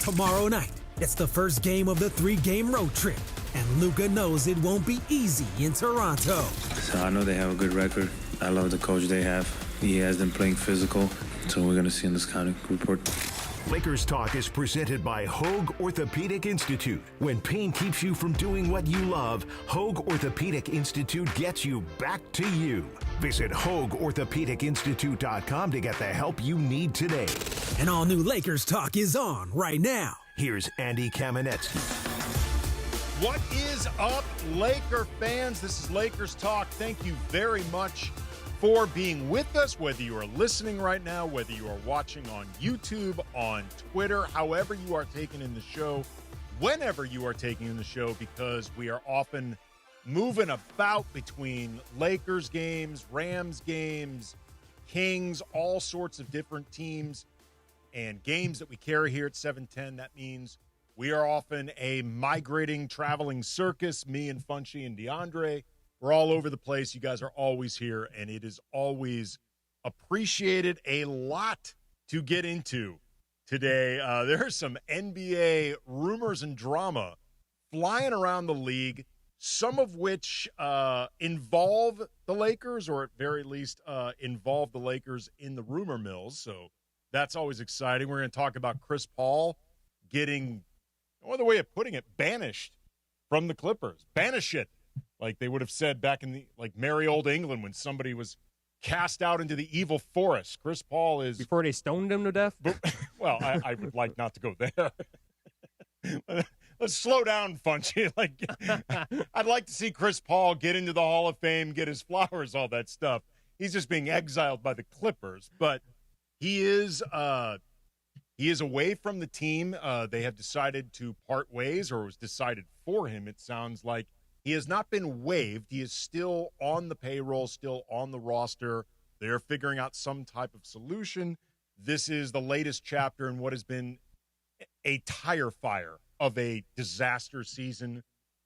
Tomorrow night, it's the first game of the 3-game road trip, and Luka knows it won't be easy in Toronto. So I know they have a good record. I love the coach they have. He has them playing physical, so we're going to see in the scouting report. Lakers Talk is presented by Hoag Orthopedic Institute. When pain keeps you from doing what you love, Hoag Orthopedic Institute gets you back to you. Visit HoagOrthopedicInstitute.com to get the help you need today. And all new Lakers Talk is on right now. Here's Andy Kamenetzky. What is up, Laker fans? This is Lakers Talk. Thank you very much for being with us, whether you are listening right now, whether you are watching on YouTube, on Twitter, however you are taking in the show, whenever you are taking in the show, because we are often moving about between Lakers games, Rams games, Kings, all sorts of different teams and games that we carry here at 710. That means we are often a migrating, traveling circus, me and Funchy and DeAndre. We're all over the place. You guys are always here, and it is always appreciated. A lot to get into today. There's some NBA rumors and drama flying around the league, some of which involve the Lakers, or at very least involve the Lakers in the rumor mills. So that's always exciting. We're going to talk about Chris Paul getting, no other way of putting it, banished from the Clippers. Banish it. Like they would have said back in the merry old England when somebody was cast out into the evil forest. Chris Paul is... Before they stoned him to death? Well, I would like not to go there. Let's slow down, Funchy. I'd like to see Chris Paul get into the Hall of Fame, get his flowers, all that stuff. He's just being exiled by the Clippers. But he is away from the team. They have decided to part ways, or it was decided for him, it sounds like. He has not been waived. He is still on the payroll, still on the roster. They're figuring out some type of solution. This is the latest chapter in what has been a tire fire of a disaster season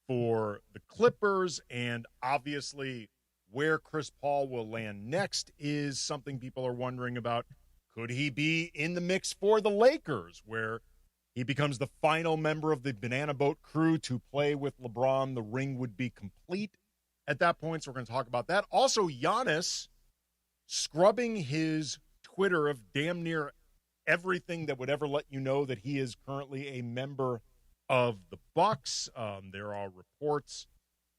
for the Clippers. And obviously, where Chris Paul will land next is something people are wondering about. Could he be in the mix for the Lakers, where he becomes the final member of the Banana Boat crew to play with LeBron? The ring would be complete at that point, so we're going to talk about that. Also, Giannis scrubbing his Twitter of damn near everything that would ever let you know that he is currently a member of the Bucks. There are reports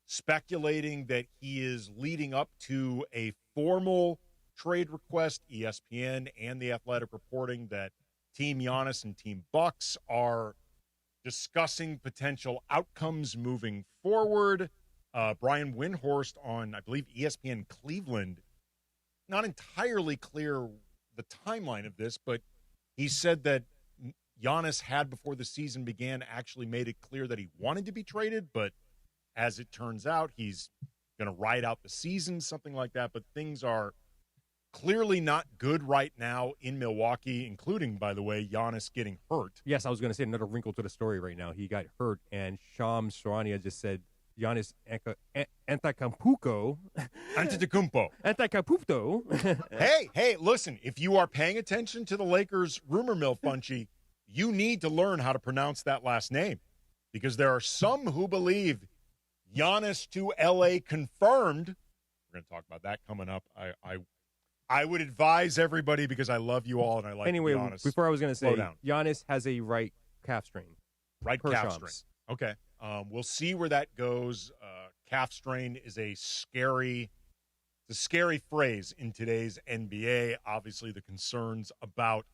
speculating that he is leading up to a formal trade request. ESPN and The Athletic reporting that Team Giannis and Team Bucks are discussing potential outcomes moving forward. Brian Windhorst on, I believe, ESPN Cleveland, not entirely clear the timeline of this, but he said that Giannis had, before the season began, actually made it clear that he wanted to be traded, but as it turns out, he's going to ride out the season, something like that. But things are clearly not good right now in Milwaukee, including, by the way, Giannis getting hurt. Yes, I was going to say another wrinkle to the story right now. He got hurt, and Shams Charania just said Giannis Antetokounmpo. Hey, listen, if you are paying attention to the Lakers rumor mill, Funchy, you need to learn how to pronounce that last name, because there are some who believe Giannis to L.A. confirmed. We're going to talk about that coming up. I would advise everybody, because I love you all and I like anyway, Giannis. Before I was going to say, Giannis has a right calf strain. Right calf strain. Okay. We'll see where that goes. Calf strain is a scary phrase in today's NBA. Obviously, the concerns about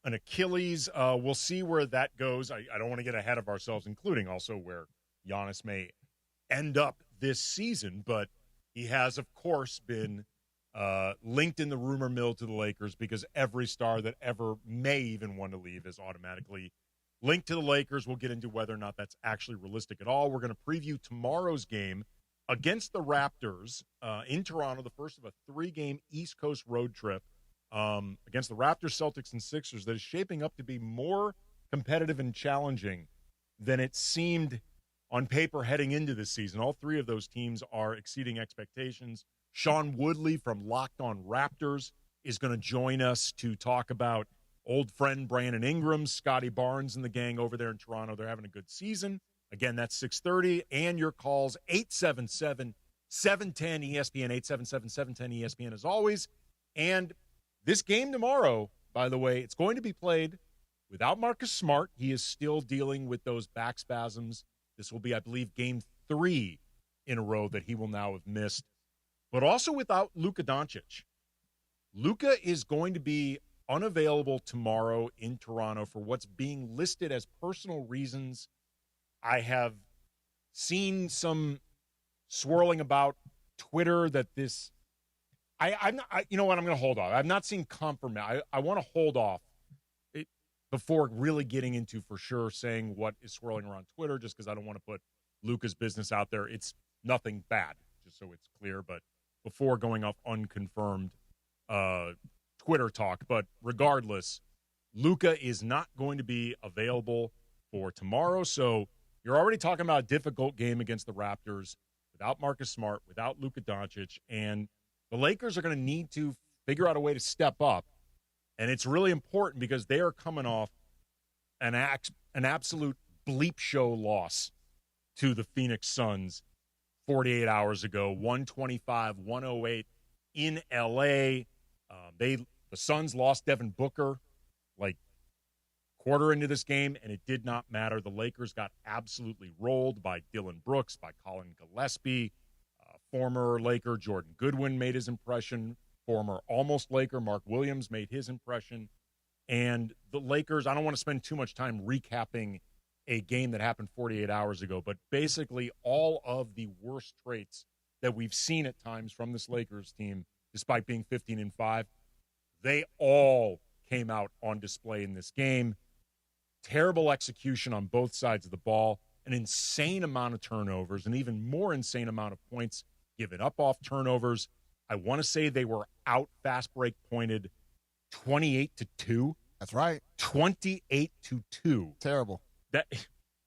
an Achilles. We'll see where that goes. I don't want to get ahead of ourselves, including also where Giannis may end up this season. But he has, of course, been linked in the rumor mill to the Lakers, because every star that ever may even want to leave is automatically linked to the Lakers. We'll get into whether or not that's actually realistic at all. We're going to preview tomorrow's game against the Raptors in Toronto, the first of a 3-game East Coast road trip against the Raptors, Celtics, and Sixers that is shaping up to be more competitive and challenging than it seemed on paper heading into this season. All three of those teams are exceeding expectations. Sean Woodley from Locked On Raptors is going to join us to talk about old friend Brandon Ingram, Scotty Barnes, and the gang over there in Toronto. They're having a good season. Again, that's 6:30. And your calls, 877-710-ESPN, 877-710-ESPN as always. And this game tomorrow, by the way, it's going to be played without Marcus Smart. He is still dealing with those back spasms. This will be, I believe, game 3 in a row that he will now have missed. But also without Luka Doncic. Luka is going to be unavailable tomorrow in Toronto for what's being listed as personal reasons. I have seen some swirling about Twitter that this you know what, I'm going to hold off. I've not seen confirmation. I want to hold off before really getting into for sure saying what is swirling around Twitter, just because I don't want to put Luka's business out there. It's nothing bad, just so it's clear, but before going off unconfirmed Twitter talk. But regardless, Luka is not going to be available for tomorrow, so you're already talking about a difficult game against the Raptors without Marcus Smart, without Luka Doncic, and the Lakers are going to need to figure out a way to step up. And it's really important because they are coming off an absolute bleep show loss to the Phoenix Suns 48 hours ago, 125-108 in L.A. The Suns lost Devin Booker like quarter into this game, and it did not matter. The Lakers got absolutely rolled by Dylan Brooks, by Colin Gillespie. Former Laker Jordan Goodwin made his impression. Former almost Laker Mark Williams made his impression. And the Lakers, I don't want to spend too much time recapping a game that happened 48 hours ago, but basically all of the worst traits that we've seen at times from this Lakers team, despite being 15-5, they all came out on display in this game. Terrible execution on both sides of the ball, an insane amount of turnovers, an even more insane amount of points given up off turnovers. I want to say they were out fast break pointed 28-2. That's right. 28-2. Terrible.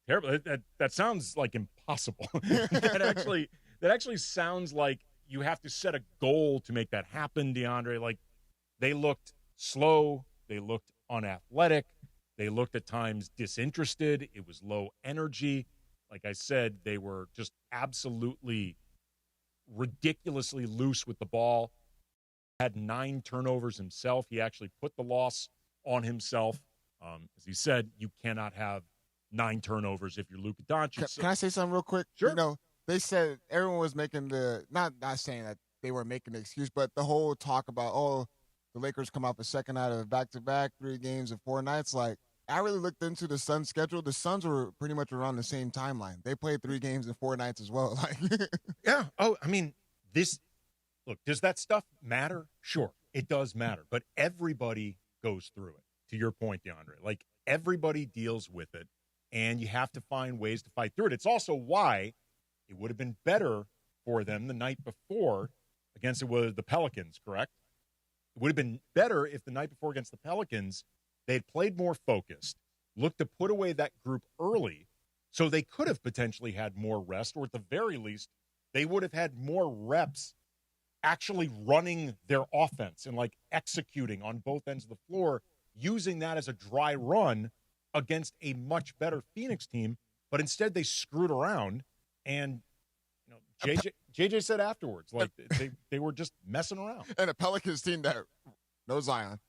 Terrible. That sounds like impossible. that actually sounds like you have to set a goal to make that happen, DeAndre. Like, they looked slow, they looked unathletic, they looked at times disinterested. It was low energy. Like I said, they were just absolutely ridiculously loose with the ball. Had 9 turnovers himself. He actually put the loss on himself. As he said, you cannot have 9 turnovers if you're Luka Doncic. Can I say something real quick? Sure. You know, they said everyone was making not saying that they were making the excuse, but the whole talk about, the Lakers come off a second night of back-to-back, 3 games in 4 nights. Like, I really looked into the Suns' schedule. The Suns were pretty much around the same timeline. They played 3 games in 4 nights as well. Like, yeah. Oh, I mean, look, does that stuff matter? Sure, it does matter. But everybody goes through it, to your point, DeAndre. Like, everybody deals with it, and you have to find ways to fight through it. It's also why it would have been better for them the night before against the Pelicans, correct? It would have been better if the night before against the Pelicans, they had played more focused, looked to put away that group early, so they could have potentially had more rest, or at the very least, they would have had more reps actually running their offense and, like, executing on both ends of the floor, using that as a dry run against a much better Phoenix team. But instead, they screwed around, and JJ said afterwards, like, they were just messing around. and a Pelicans team that no Zion,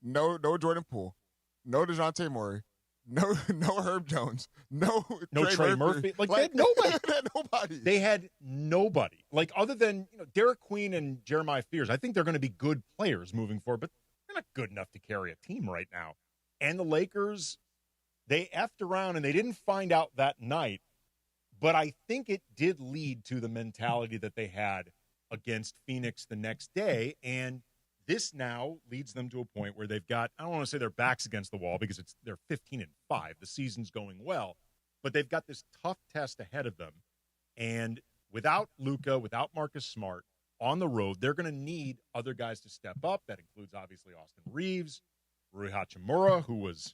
no Jordan Poole, no DeJounte Murray, no Herb Jones, no Trey Murphy. Like, they had nobody. They had nobody. They had nobody. Like, other than Derek Queen and Jeremiah Fears, I think they're going to be good players moving forward, but they're not good enough to carry a team right now. And the Lakers, they effed around, and they didn't find out that night, but I think it did lead to the mentality that they had against Phoenix the next day, and this now leads them to a point where they've got, I don't want to say their backs against the wall because they're 15-5. The season's going well, but they've got this tough test ahead of them. And without Luka, without Marcus Smart on the road, they're going to need other guys to step up. That includes, obviously, Austin Reeves, Rui Hachimura, who was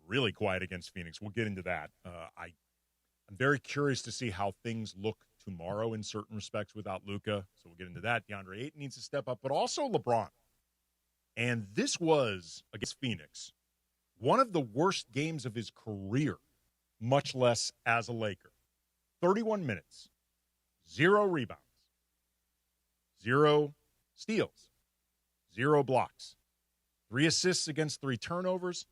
really quiet against Phoenix. We'll get into that. I'm very curious to see how things look tomorrow in certain respects without Luka. So we'll get into that. DeAndre Ayton needs to step up, but also LeBron. And this was, against Phoenix, one of the worst games of his career, much less as a Laker. 31 minutes, 0 rebounds, 0 steals, 0 blocks, 3 assists against 3 turnovers,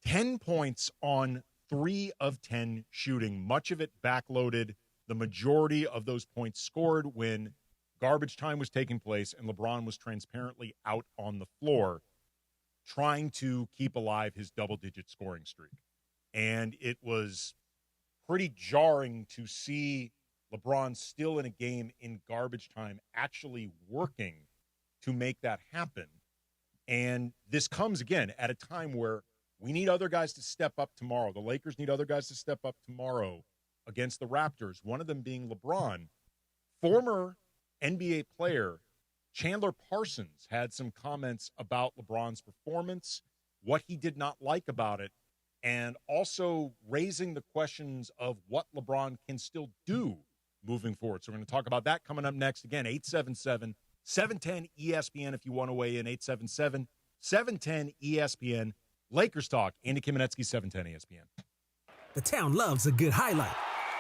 10 points on 3 of 10 shooting, much of it backloaded. The majority of those points scored when garbage time was taking place and LeBron was transparently out on the floor trying to keep alive his double-digit scoring streak. And it was pretty jarring to see LeBron still in a game in garbage time actually working to make that happen. And this comes, again, at a time where we need other guys to step up tomorrow. The Lakers need other guys to step up tomorrow against the Raptors, one of them being LeBron. Former NBA player Chandler Parsons had some comments about LeBron's performance, what he did not like about it, and also raising the questions of what LeBron can still do moving forward. So we're going to talk about that coming up next. Again, 877-710-ESPN if you want to weigh in, 877-710-ESPN. Lakers Talk, Andy Kamenetzky, 710 ESPN. The town loves a good highlight.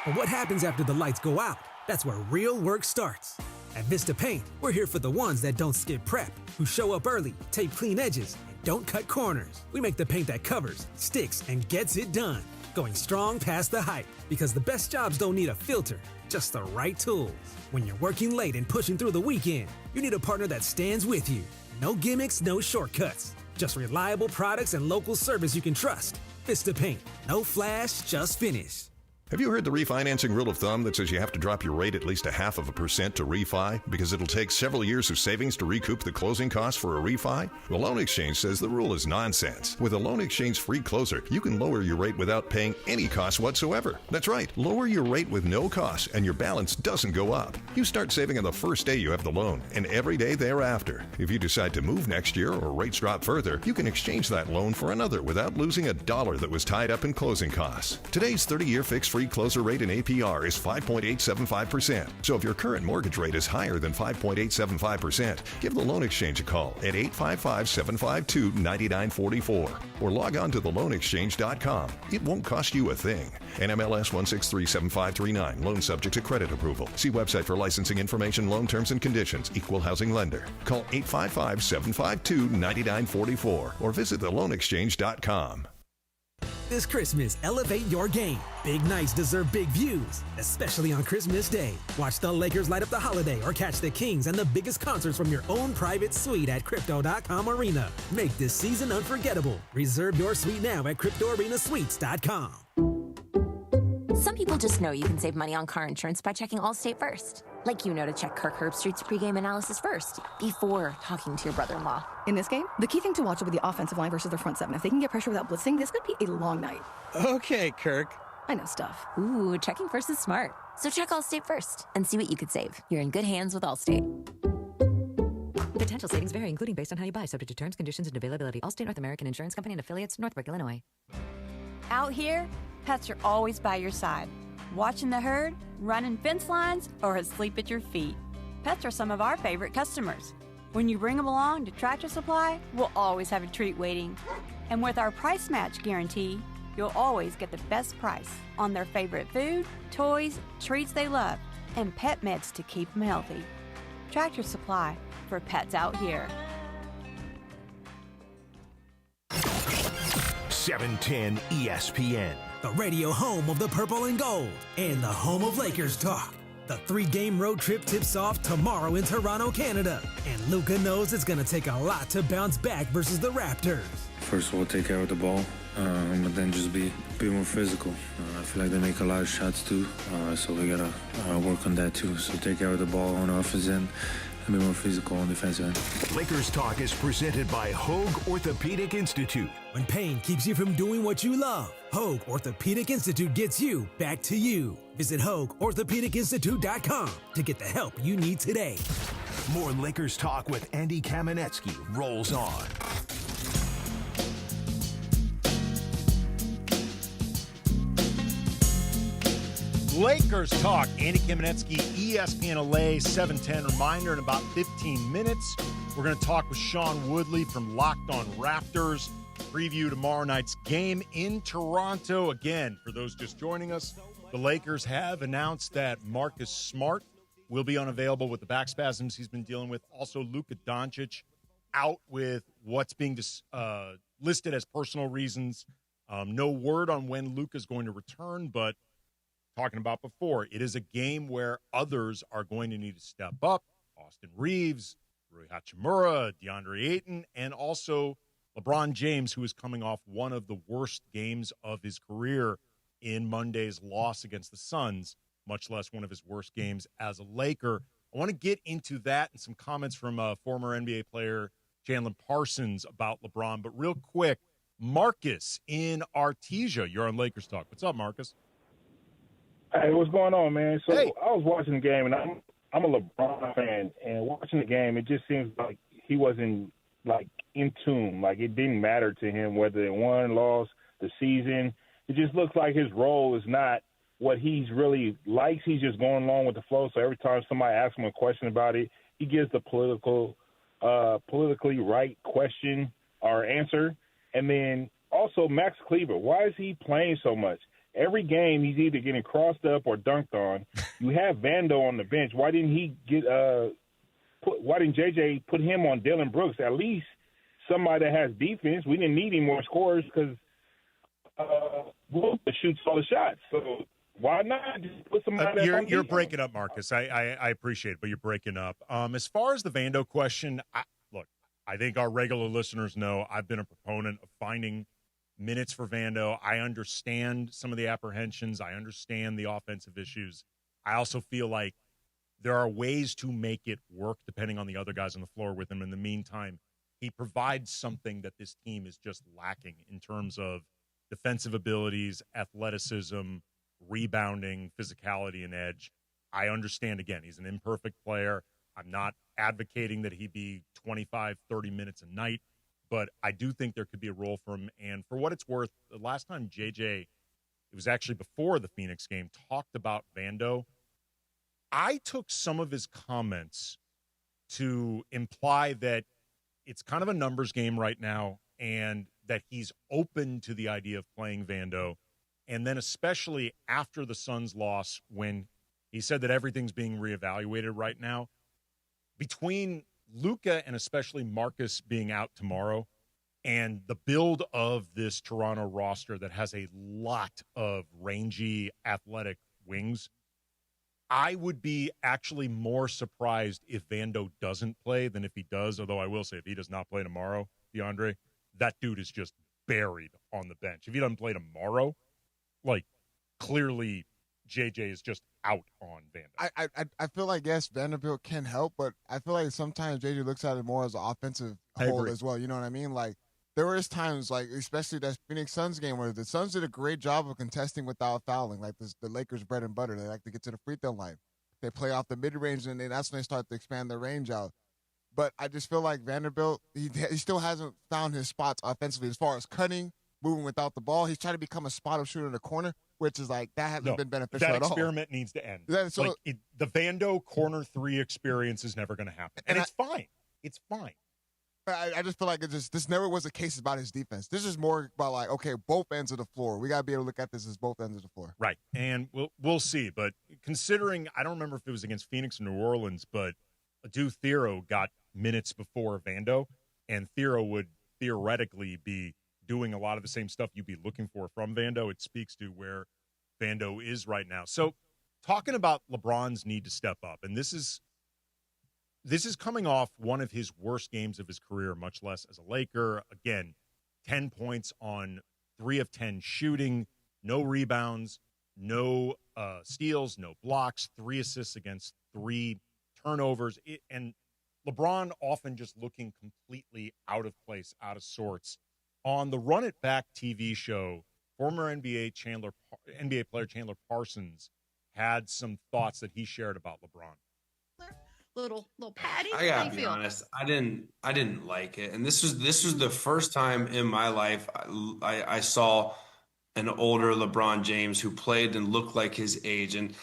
But what happens after the lights go out? That's where real work starts. At Vista Paint, we're here for the ones that don't skip prep, who show up early, tape clean edges, and don't cut corners. We make the paint that covers, sticks, and gets it done. Going strong past the hype, because the best jobs don't need a filter, just the right tools. When you're working late and pushing through the weekend, you need a partner that stands with you. No gimmicks, no shortcuts. Just reliable products and local service you can trust. Vista Paint. No flash, just finish. Have you heard the refinancing rule of thumb that says you have to drop your rate at least 0.5% to refi because it'll take several years of savings to recoup the closing costs for a refi? The Loan Exchange says the rule is nonsense. With a Loan Exchange free closer, you can lower your rate without paying any cost whatsoever. That's right, lower your rate with no cost and your balance doesn't go up. You start saving on the first day you have the loan and every day thereafter. If you decide to move next year or rates drop further, you can exchange that loan for another without losing a dollar that was tied up in closing costs. Today's 30-year fixed free closer rate in APR is 5.875%. So if your current mortgage rate is higher than 5.875%, give the Loan Exchange a call at 855-752-9944 or log on to theloanexchange.com. It won't cost you a thing. NMLS 1637539. Loan subject to credit approval. See website for licensing information, loan terms and conditions. Equal housing lender. Call 855-752-9944 or visit theloanexchange.com. This Christmas, elevate your game. Big nights deserve big views, especially on Christmas Day. Watch the Lakers light up the holiday or catch the Kings and the biggest concerts from your own private suite at Crypto.com Arena. Make this season unforgettable. Reserve your suite now at CryptoArenaSuites.com. Some people just know you can save money on car insurance by checking Allstate first. Like you know to check Kirk Herbstreit's pregame analysis first, before talking to your brother-in-law. In this game, the key thing to watch will be the offensive line versus their front seven. If they can get pressure without blitzing, this could be a long night. Okay, Kirk. I know stuff. Ooh, checking first is smart. So check Allstate first and see what you could save. You're in good hands with Allstate. Potential savings vary, including based on how you buy, subject to terms, conditions, and availability. Allstate North American Insurance Company and affiliates, Northbrook, Illinois. Out here, pets are always by your side, watching the herd, running fence lines, or asleep at your feet. Pets are some of our favorite customers. When you bring them along to Tractor Supply, we'll always have a treat waiting. And with our price match guarantee, you'll always get the best price on their favorite food, toys, treats they love, and pet meds to keep them healthy. Tractor Supply, for pets out here. 710 ESPN. The radio home of the purple and gold and the home of Lakers talk. The 3-game road trip tips off tomorrow in Toronto, Canada. And Luka knows it's going to take a lot to bounce back versus the Raptors. First of all, take care of the ball, but then just be more physical. I feel like they make a lot of shots too, so we got to work on that too. So take care of the ball on offense end and be more physical on defensive end. Lakers Talk is presented by Hoag Orthopedic Institute. When pain keeps you from doing what you love, Hoag Orthopedic Institute gets you back to you. Visit HoagOrthopedicInstitute.com to get the help you need today. More Lakers Talk with Andy Kamenetzky rolls on. Lakers talk. Andy Kamenetzky, ESPN LA, 710. Reminder, in about 15 minutes, we're going to talk with Sean Woodley from Locked On Raptors. Preview tomorrow night's game in Toronto. Again, for those just joining us, the Lakers have announced that Marcus Smart will be unavailable with the back spasms he's been dealing with. Also, Luka Doncic out with what's being listed as personal reasons. No word on when Luka's going to return, but talking about before, it is a game where others are going to need to step up. Austin Reeves, Rui Hachimura, DeAndre Ayton, and also LeBron James, who is coming off one of the worst games of his career in Monday's loss against the Suns, much less one of his worst games as a Laker. I want to get into that and some comments from former NBA player Jalen Parsons about LeBron. But real quick, Marcus in Artesia, you're on Lakers Talk. What's up, Marcus? Hey, what's going on, man? So hey. I was watching the game, and I'm a LeBron fan, and watching the game, it just seems like he wasn't, like, in tune. Like, it didn't matter to him whether they won, lost, the season. It just looks like his role is not what he's really likes. He's just going along with the flow. So every time somebody asks him a question about it, he gives the politically right question or answer. And then also Max Kleber, why is he playing so much? Every game he's either getting crossed up or dunked on. You have Vando on the bench. Why didn't he get why didn't JJ put him on Dillon Brooks? At least somebody that has defense. We didn't need any more scorers because Luka shoots all the shots. So why not just put somebody you're breaking up, Marcus. I appreciate it, but you're breaking up. As far as the Vando question, look, I think our regular listeners know I've been a proponent of finding minutes for Vando. I understand some of the apprehensions. I understand the offensive issues. I also feel like there are ways to make it work depending on the other guys on the floor with him. In the meantime, he provides something that this team is just lacking in terms of defensive abilities, athleticism, rebounding, physicality, and edge. I understand, again, he's an imperfect player. I'm not advocating that he be 25, 30 minutes a night, but I do think there could be a role for him. And for what it's worth, the last time JJ, it was actually before the Phoenix game, talked about Vando, I took some of his comments to imply that it's kind of a numbers game right now and that he's open to the idea of playing Vando. And then especially after the Suns loss, when he said that everything's being reevaluated right now, between Luka and especially Marcus being out tomorrow and the build of this Toronto roster that has a lot of rangy athletic wings, I would be actually more surprised if Vando doesn't play than if he does, although I will say if he does not play tomorrow, DeAndre, that dude is just buried on the bench. If he doesn't play tomorrow, like, clearly JJ is just out on Vando. I feel like, yes, Vanderbilt can help, but I feel like sometimes JJ looks at it more as an offensive whole as well. You know what I mean? Like, there is times, like, especially that Phoenix Suns game where the Suns did a great job of contesting without fouling. Like, the Lakers' bread and butter. They like to get to the free throw line. They play off the mid-range, and then that's when they start to expand their range out. But I just feel like Vanderbilt, he still hasn't found his spots offensively as far as cutting, moving without the ball. He's trying to become a spot-up shooter in the corner, which is like, that hasn't been beneficial at all. That experiment needs to end. The Vando corner three experience is never going to happen. And it's fine. It's fine. I just feel like this never was a case about his defense. This is more about, like, okay, both ends of the floor. We got to be able to look at this as both ends of the floor. Right. And we'll see. But considering, I don't remember if it was against Phoenix or New Orleans, but Adu Thero got minutes before Vando, and Thero would theoretically be doing a lot of the same stuff you'd be looking for from Vando. It speaks to where Vando is right now. So talking about LeBron's need to step up, and this is coming off one of his worst games of his career, much less as a Laker. Again, 10 points on 3 of 10 shooting, no rebounds, no steals, no blocks, 3 assists against 3 turnovers. And LeBron often just looking completely out of place, out of sorts. On the Run It Back TV show, former NBA player Chandler Parsons had some thoughts that he shared about LeBron. Little patty. I gotta be honest. I didn't like it, and this was the first time in my life I saw an older LeBron James who played and looked like his age. And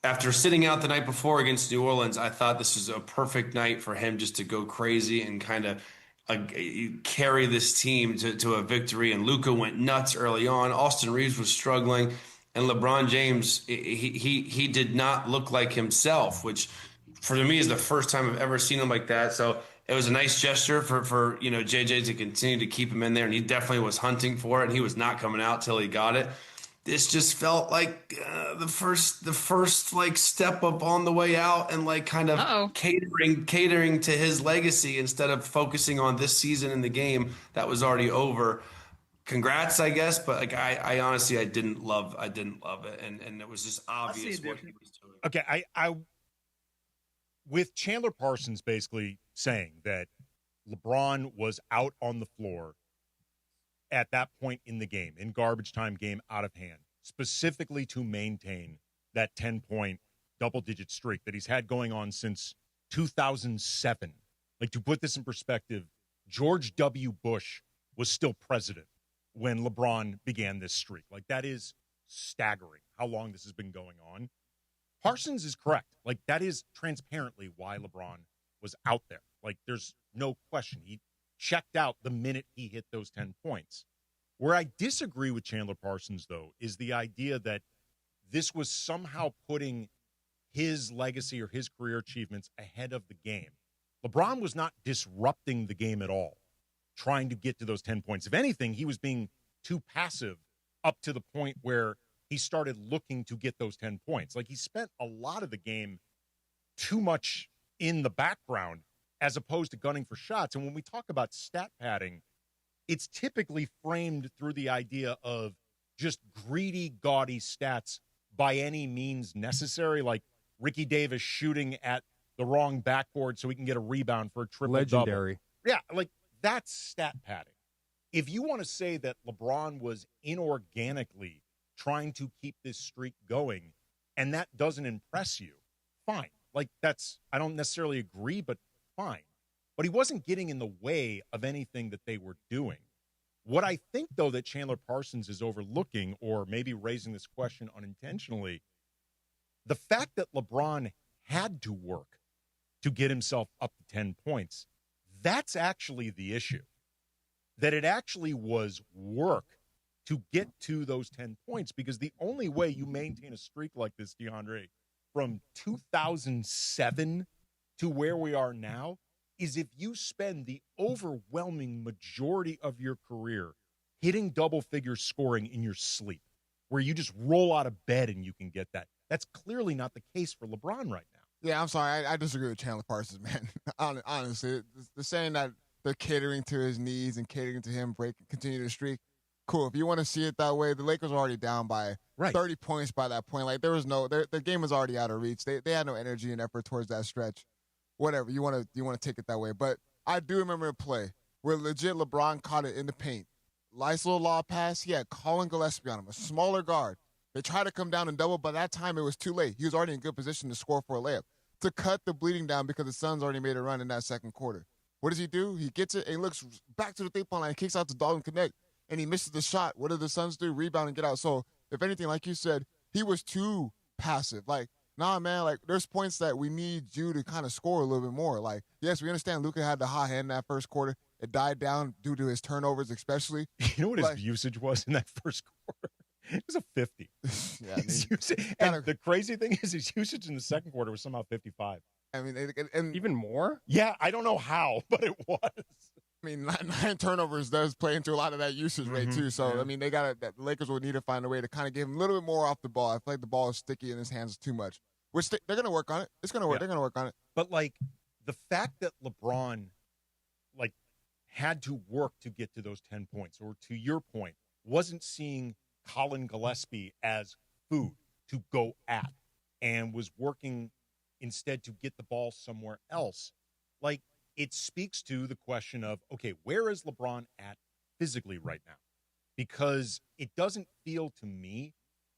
after sitting out the night before against New Orleans, I thought this was a perfect night for him just to go crazy and kind of carry this team to a victory. And Luka went nuts early on. Austin Reeves was struggling, and LeBron James, he did not look like himself, which for me is the first time I've ever seen him like that. So it was a nice gesture for JJ to continue to keep him in there, and he definitely was hunting for it, and he was not coming out till he got it. This just felt like the first like step up on the way out, and like kind of catering to his legacy instead of focusing on this season in the game that was already over. Congrats, I guess, but like I honestly I didn't love it, and it was just obvious what he was doing. Okay, I with Chandler Parsons basically saying that LeBron was out on the floor at that point in the game, in garbage time game, out of hand, specifically to maintain that 10-point double-digit streak that he's had going on since 2007. Like, to put this in perspective, George W. Bush was still president when LeBron began this streak. Like, that is staggering how long this has been going on. Parsons is correct. Like, that is transparently why LeBron was out there. Like, there's no question. He checked out the minute he hit those 10 points. Where I disagree with Chandler Parsons, though, is the idea that this was somehow putting his legacy or his career achievements ahead of the game. LeBron was not disrupting the game at all, trying to get to those 10 points. If anything, he was being too passive up to the point where he started looking to get those 10 points. Like, he spent a lot of the game too much in the background as opposed to gunning for shots. And when we talk about stat padding, it's typically framed through the idea of just greedy, gaudy stats by any means necessary, like Ricky Davis shooting at the wrong backboard so he can get a rebound for a triple-double. Legendary. Yeah, like, that's stat padding. If you want to say that LeBron was inorganically trying to keep this streak going and that doesn't impress you, fine. Like, that's, I don't necessarily agree, but fine. But he wasn't getting in the way of anything that they were doing. What I think, though, that Chandler Parsons is overlooking, or maybe raising this question unintentionally, the fact that LeBron had to work to get himself up to 10 points, that's actually the issue. That it actually was work to get to those 10 points, because the only way you maintain a streak like this, DeAndre, from 2007 to where we are now, is if you spend the overwhelming majority of your career hitting double-figure scoring in your sleep, where you just roll out of bed and you can get that. That's clearly not the case for LeBron right now. Yeah, I'm sorry. I disagree with Chandler Parsons, man. Honestly, the saying that they're catering to his needs and catering to him continue the streak, cool. If you want to see it that way, the Lakers were already down by 30 points by that point. Like, there was no, their game was already out of reach. They had no energy and effort towards that stretch. Whatever, you want to take it that way. But I do remember a play where legit LeBron caught it in the paint. Nice little lob pass. He had Colin Gillespie on him, a smaller guard. They tried to come down and double, but that time it was too late. He was already in good position to score for a layup, to cut the bleeding down because the Suns already made a run in that second quarter. What does he do? He gets it and he looks back to the three-point line, kicks out to Dalton Connect, and he misses the shot. What do the Suns do? Rebound and get out. So, if anything, like you said, he was too passive. Like, nah, man, like, there's points that we need you to kind of score a little bit more. Like, yes, we understand Luka had the hot hand in that first quarter. It died down due to his turnovers, especially. You know what his usage was in that first quarter? It was a 50. Yeah, I mean, and the crazy thing is his usage in the second quarter was somehow 55. I mean, and even more? Yeah, I don't know how, but it was. I mean, 9 turnovers does play into a lot of that usage rate, too. So, yeah. I mean, the Lakers will need to find a way to kind of give him a little bit more off the ball. I feel like the ball is sticky in his hands too much. Which they're going to work on it. It's going to work. Yeah. They're going to work on it. But, like, the fact that LeBron, like, had to work to get to those 10 points, or to your point, wasn't seeing Colin Gillespie as food to go at, and was working instead to get the ball somewhere else, like, it speaks to the question of, okay, where is LeBron at physically right now? Because it doesn't feel to me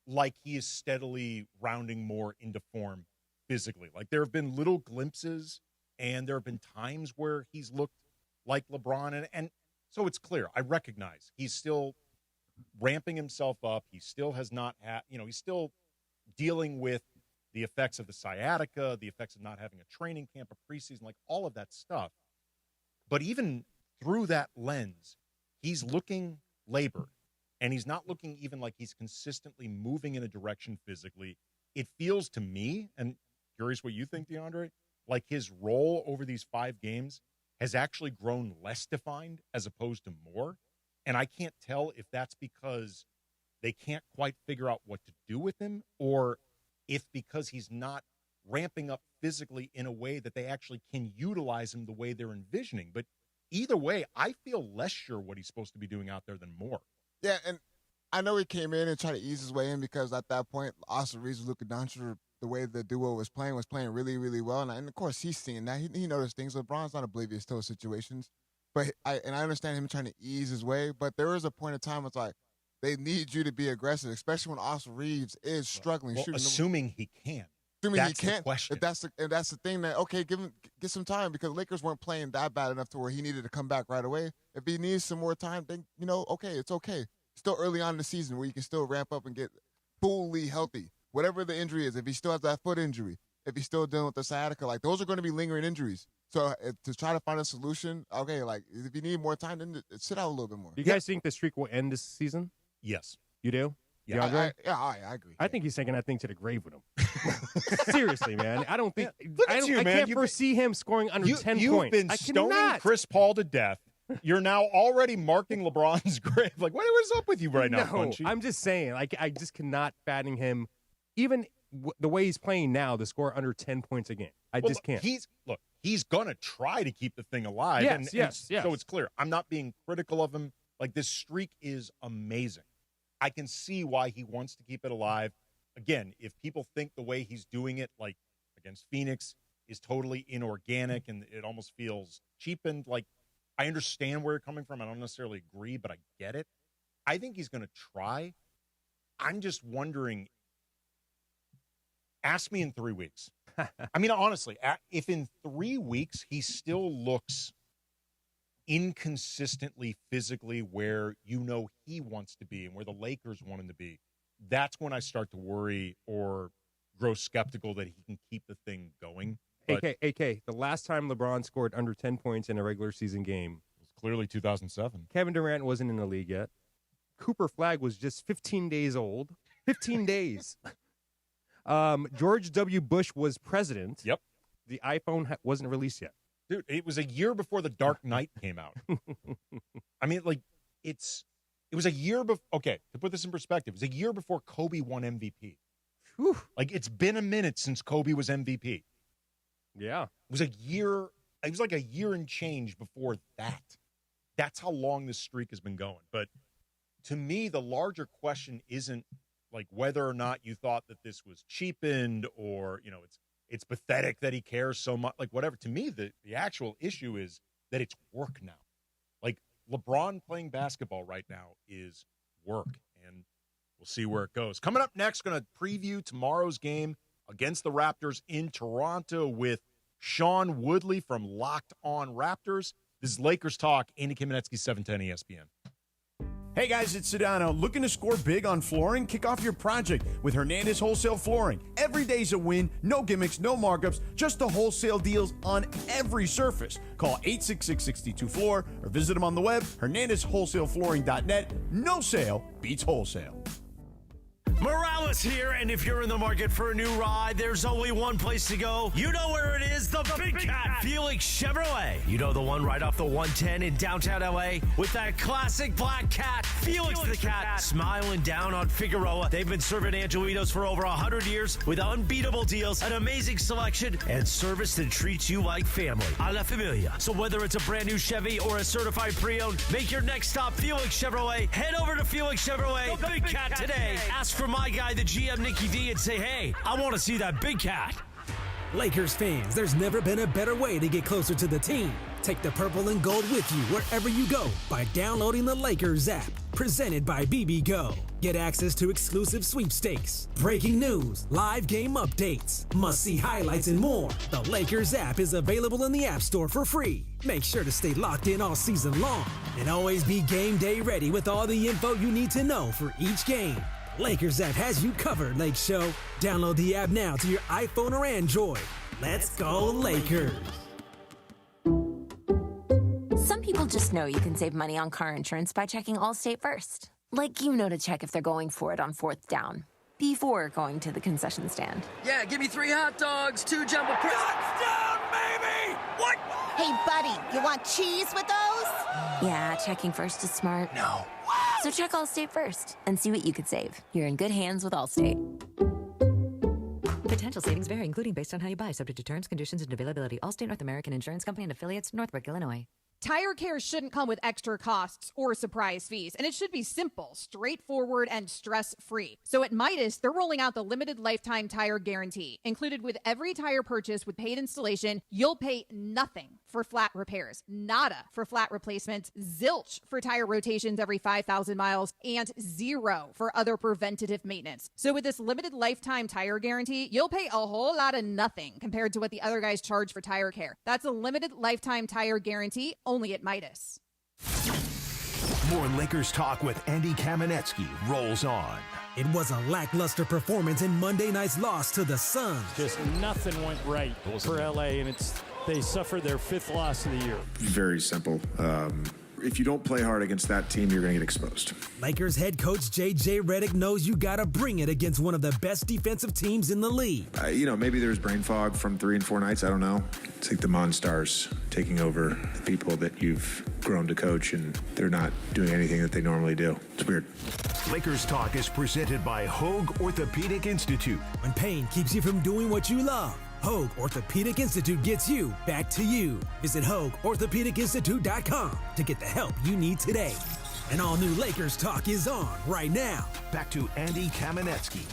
like he is steadily rounding more into form physically. Like, there have been little glimpses, and there have been times where he's looked like LeBron. And so it's clear. I recognize he's still ramping himself up. He still has not had, he's still dealing with the effects of the sciatica, the effects of not having a training camp, a preseason, like all of that stuff. But even through that lens, he's looking labored, and he's not looking even like he's consistently moving in a direction physically. It feels to me, and curious what you think, DeAndre, like his role over these 5 games has actually grown less defined as opposed to more. And I can't tell if that's because they can't quite figure out what to do with him, or if because he's not ramping up physically in a way that they actually can utilize him the way they're envisioning. But either way, I feel less sure what he's supposed to be doing out there than more. Yeah, and I know he came in and tried to ease his way in because at that point, Austin Reeves and Luka Doncic, the way the duo was playing really, really well. And of course, he's seeing that. He noticed things. LeBron's not oblivious to those situations. But I understand him trying to ease his way. But there is a point in time it's like, they need you to be aggressive, especially when Austin Reeves is struggling. Well, shooting assuming he can. Assuming that's he can't. The question. That's the thing that, okay, get some time because Lakers weren't playing that bad enough to where he needed to come back right away. If he needs some more time, then, okay, it's okay. Still early on in the season where you can still ramp up and get fully healthy. Whatever the injury is, if he still has that foot injury, if he's still dealing with the sciatica, like those are going to be lingering injuries. So to try to find a solution, okay, like if you need more time, then sit out a little bit more. You guys think the streak will end this season? Yes. You do? Yeah, I agree. I think he's taking that thing to the grave with him. Seriously, man. I don't think. Look at you, man. I can't foresee him scoring under 10 points. You've been stoning Chris Paul to death. You're now already marking LeBron's grave. Like, what is up with you right now, Punchy? I'm just saying. Like, I just cannot fathom him, even the way he's playing now, to score under 10 points a game. I just can't. He's gonna try to keep the thing alive. Yes. So it's clear. I'm not being critical of him. Like, this streak is amazing. I can see why he wants to keep it alive. Again, if people think the way he's doing it, like against Phoenix, is totally inorganic and it almost feels cheapened, like, I understand where you're coming from. I don't necessarily agree, but I get it. I think he's going to try. I'm just wondering, ask me in 3 weeks. I mean, honestly, if in 3 weeks he still looks inconsistently physically where he wants to be and where the Lakers want him to be, that's when I start to worry or grow skeptical that he can keep the thing going. But AK, the last time LeBron scored under 10 points in a regular season game was clearly 2007. Kevin Durant wasn't in the league yet. Cooper Flagg was just 15 days old. 15 days. George W. Bush was president. Yep. The iPhone wasn't released yet. Dude, it was a year before The Dark Knight came out. I mean, like, it was a year before. Okay, to put this in perspective, it was a year before Kobe won MVP. Whew. Like, it's been a minute since Kobe was MVP. Yeah. It was a year. It was like a year and change before that. That's how long this streak has been going. But to me, the larger question isn't like whether or not you thought that this was cheapened or, it's pathetic that he cares so much, like whatever. To me, the actual issue is that it's work now. Like, LeBron playing basketball right now is work, and we'll see where it goes. Coming up next, going to preview tomorrow's game against the Raptors in Toronto with Sean Woodley from Locked On Raptors. This is Lakers Talk, Andy Kamenetzky, 710 ESPN. Hey guys, it's Sedano. Looking to score big on flooring? Kick off your project with Hernandez Wholesale Flooring. Every day's a win, no gimmicks, no markups, just the wholesale deals on every surface. Call 866-62-FLOOR or visit them on the web, hernandezwholesaleflooring.net. No sale beats wholesale. Morales here, and if you're in the market for a new ride, there's only one place to go. You know where it is, the Big Cat Felix Chevrolet. You know, the one right off the 110 in downtown LA with that classic black cat, Felix the Cat, smiling down on Figueroa. They've been serving Angelitos for over 100 years with unbeatable deals, an amazing selection, and service that treats you like family. A la familia. So whether it's a brand new Chevy or a certified pre-owned, make your next stop Felix Chevrolet. Head over to Felix Chevrolet, the Big Cat today. Ask for my guy, the GM Nicky D, and say, hey, I want to see that Big Cat. Lakers fans, there's never been a better way to get closer to the team. Take the purple and gold with you wherever you go by downloading the Lakers app. Presented by BB Go. Get access to exclusive sweepstakes, breaking news, live game updates, must-see highlights, and more. The Lakers app is available in the App Store for free. Make sure to stay locked in all season long and always be game day ready with all the info you need to know for each game. Lakers app has you covered, Lake Show. Download the app now to your iPhone or Android. Let's go Lakers. Some people just know you can save money on car insurance by checking Allstate first. Like you know to check if they're going for it on 4th down before going to the concession stand. Yeah, give me 3 hot dogs, 2 jumbo touchdown, baby! What? Hey, buddy, you want cheese with those? Yeah, checking first is smart. No. So check Allstate first and see what you could save. You're in good hands with Allstate. Potential savings vary, including based on how you buy, subject to terms, conditions, and availability. Allstate North American Insurance Company and affiliates, Northbrook, Illinois. Tire care shouldn't come with extra costs or surprise fees, and it should be simple, straightforward, and stress-free. So at Midas, they're rolling out the limited lifetime tire guarantee. Included with every tire purchase with paid installation, you'll pay nothing for flat repairs, nada for flat replacements, zilch for tire rotations every 5,000 miles, and 0 for other preventative maintenance. So with this limited lifetime tire guarantee, you'll pay a whole lot of nothing compared to what the other guys charge for tire care. That's a limited lifetime tire guarantee only at Midas. More Lakers talk with Andy Kamenetzky rolls on. It was a lackluster performance in Monday night's loss to the Suns. Just nothing went right for LA, and they suffered their 5th loss of the year. Very simple. If you don't play hard against that team, you're going to get exposed. Lakers head coach J.J. Redick knows you got to bring it against one of the best defensive teams in the league. Maybe there's brain fog from 3 and 4 nights. I don't know. It's like the Monstars taking over the people that you've grown to coach, and they're not doing anything that they normally do. It's weird. Lakers Talk is presented by Hoag Orthopedic Institute. When pain keeps you from doing what you love, Hoag Orthopedic Institute gets you back to you. Visit HoagOrthopedicInstitute.com to get the help you need today. And all new Lakers Talk is on right now. Back to Andy Kamenetzky.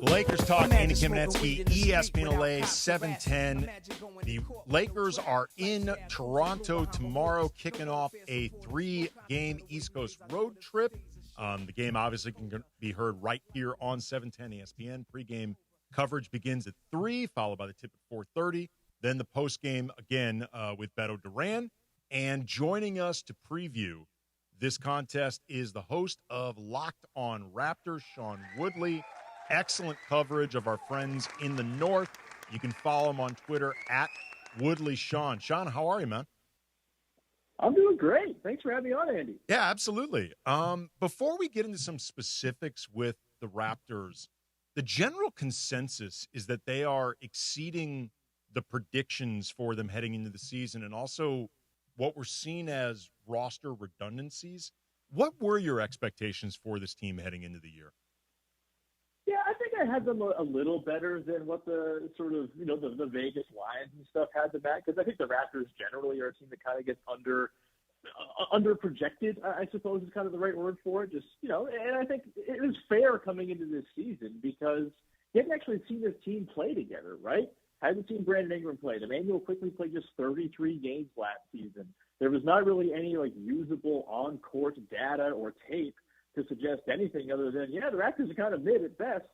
Lakers Talk, Andy Kamenetzky, ESPN LA 710. The Lakers are in Toronto tomorrow, kicking off a 3-game East Coast road trip. The game obviously can be heard right here on 710 ESPN. Pre-game coverage begins at 3, followed by the tip at 4:30. Then the post-game again with Beto Duran. And joining us to preview this contest is the host of Locked on Raptors, Sean Woodley. Excellent coverage of our friends in the North. You can follow him on Twitter at Woodley Sean. Sean, how are you, man? I'm doing great. Thanks for having me on, Andy. Yeah, absolutely. Before we get into some specifics with the Raptors, the general consensus is that they are exceeding the predictions for them heading into the season, and also what we're seeing as roster redundancies. What were your expectations for this team heading into the year? Yeah, I think I had them a little better than what the sort of, the Vegas Lions and stuff had them at, because I think the Raptors generally are a team that kind of gets under projected, I suppose is kind of the right word for it. Just, and I think it was fair coming into this season because you haven't actually seen this team play together, right? Haven't seen Brandon Ingram play. Emmanuel quickly played just 33 games last season. There was not really any usable on-court data or tape to suggest anything other than, the Raptors are kind of mid at best.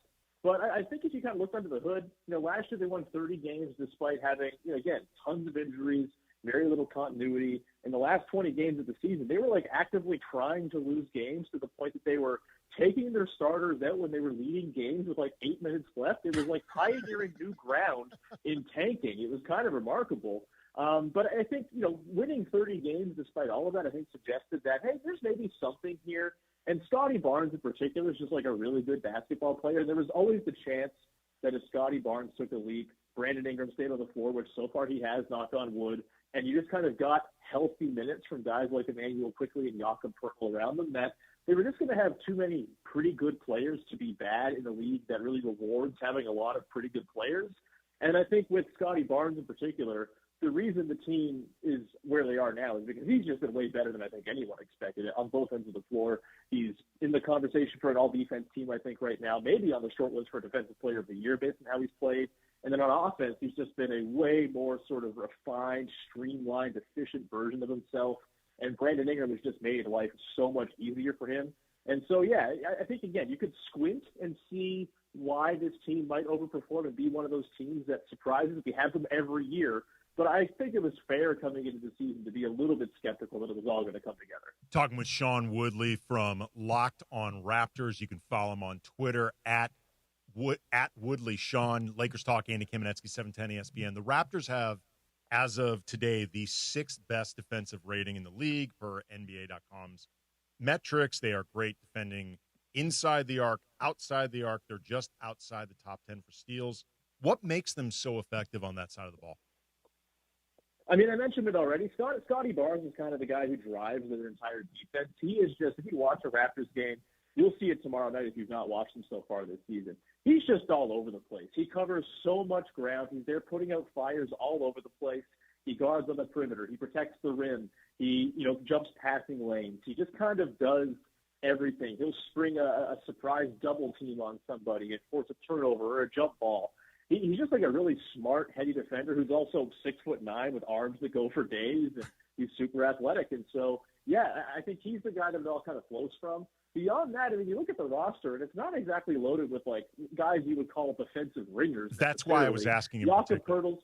But I think if you kind of look under the hood, last year they won 30 games despite having, again, tons of injuries, very little continuity. In the last 20 games of the season, they were actively trying to lose games to the point that they were taking their starters out when they were leading games with 8 minutes left. It was pioneering new ground in tanking. It was kind of remarkable. But I think, winning 30 games despite all of that, I think suggested that, hey, there's maybe something here. And Scotty Barnes in particular is just a really good basketball player. There was always the chance that if Scotty Barnes took a leap, Brandon Ingram stayed on the floor, which so far he has, knock on wood, and you just kind of got healthy minutes from guys like Emmanuel Quickly and Jakob Poeltl around them, that they were just going to have too many pretty good players to be bad in the league that really rewards having a lot of pretty good players. And I think with Scotty Barnes in particular, the reason the team is where they are now is because he's just been way better than I think anyone expected on both ends of the floor. He's in the conversation for an all-defense team, I think, right now, maybe on the short list for Defensive Player of the Year based on how he's played. And then on offense, he's just been a way more sort of refined, streamlined, efficient version of himself. And Brandon Ingram has just made life so much easier for him. And so, yeah, I think, again, you could squint and see why this team might overperform and be one of those teams that surprises. We have them every year. But I think it was fair coming into the season to be a little bit skeptical that it was all going to come together. Talking with Sean Woodley from Locked on Raptors. You can follow him on Twitter at Woodley Sean. Lakers Talk, Andy Kamenetzky, 710 ESPN. The Raptors have, as of today, the 6th best defensive rating in the league per NBA.com's metrics. They are great defending inside the arc, outside the arc. They're just outside the top 10 for steals. What makes them so effective on that side of the ball? I mean, I mentioned it already. Scotty Barnes is kind of the guy who drives their entire defense. He is just, if you watch a Raptors game, you'll see it tomorrow night if you've not watched him so far this season. He's just all over the place. He covers so much ground. He's there putting out fires all over the place. He guards on the perimeter. He protects the rim. He, jumps passing lanes. He just kind of does everything. He'll spring a surprise double team on somebody and force a turnover or a jump ball. He's just like a really smart, heady defender who's also 6'9" with arms that go for days, and he's super athletic. And so, yeah, I think he's the guy that it all kind of flows from. Beyond that, I mean, you look at the roster, and it's not exactly loaded with, like, guys you would call defensive ringers. That's why I was asking him. Jakob Poeltl's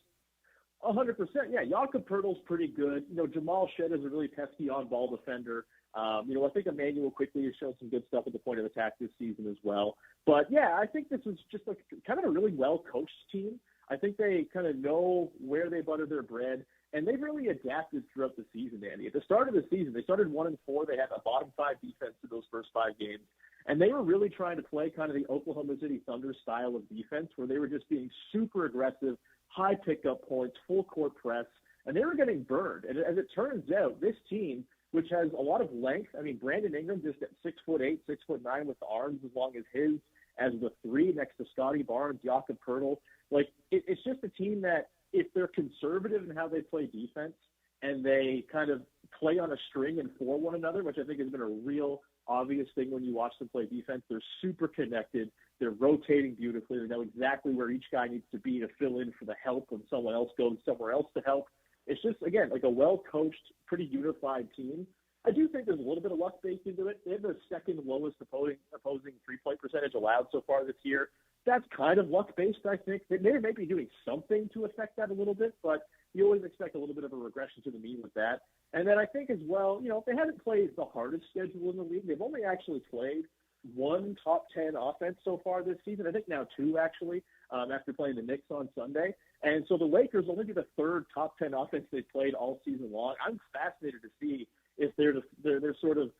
100%. Yeah, Jakob Poeltl's pretty good. Jamal Shead is a really pesky on-ball defender. I think Emmanuel quickly has shown some good stuff at the point of attack this season as well. But, yeah, I think this is just like kind of a really well-coached team. I think they kind of know where they butter their bread, and they've really adapted throughout the season, Andy. At the start of the season, they started 1-4. They had a bottom 5 defense in those first 5 games, and they were really trying to play kind of the Oklahoma City Thunder style of defense where they were just being super aggressive, high pickup points, full court press, and they were getting burned. And as it turns out, this team, which has a lot of length. I mean, Brandon Ingram just at 6'8", 6'9", with the arms as long as his, as the 3 next to Scotty Barnes, Jakob Poeltl. Like, it's just a team that if they're conservative in how they play defense and they kind of play on a string and for one another, which I think has been a real obvious thing when you watch them play defense. They're super connected. They're rotating beautifully. They know exactly where each guy needs to be to fill in for the help when someone else goes somewhere else to help. It's just, again, like a well-coached, pretty unified team. I do think there's a little bit of luck baked into it. They have the second lowest opposing three-point percentage allowed so far this year. That's kind of luck-based, I think. They may be doing something to affect that a little bit, but you always expect a little bit of a regression to the mean with that. And then I think as well, they haven't played the hardest schedule in the league. They've only actually played 1 top 10 offense so far this season. I think now 2, actually, after playing the Knicks on Sunday. And so the Lakers will only be the 3rd top 10 offense they've played all season long. I'm fascinated to see if they're sort of,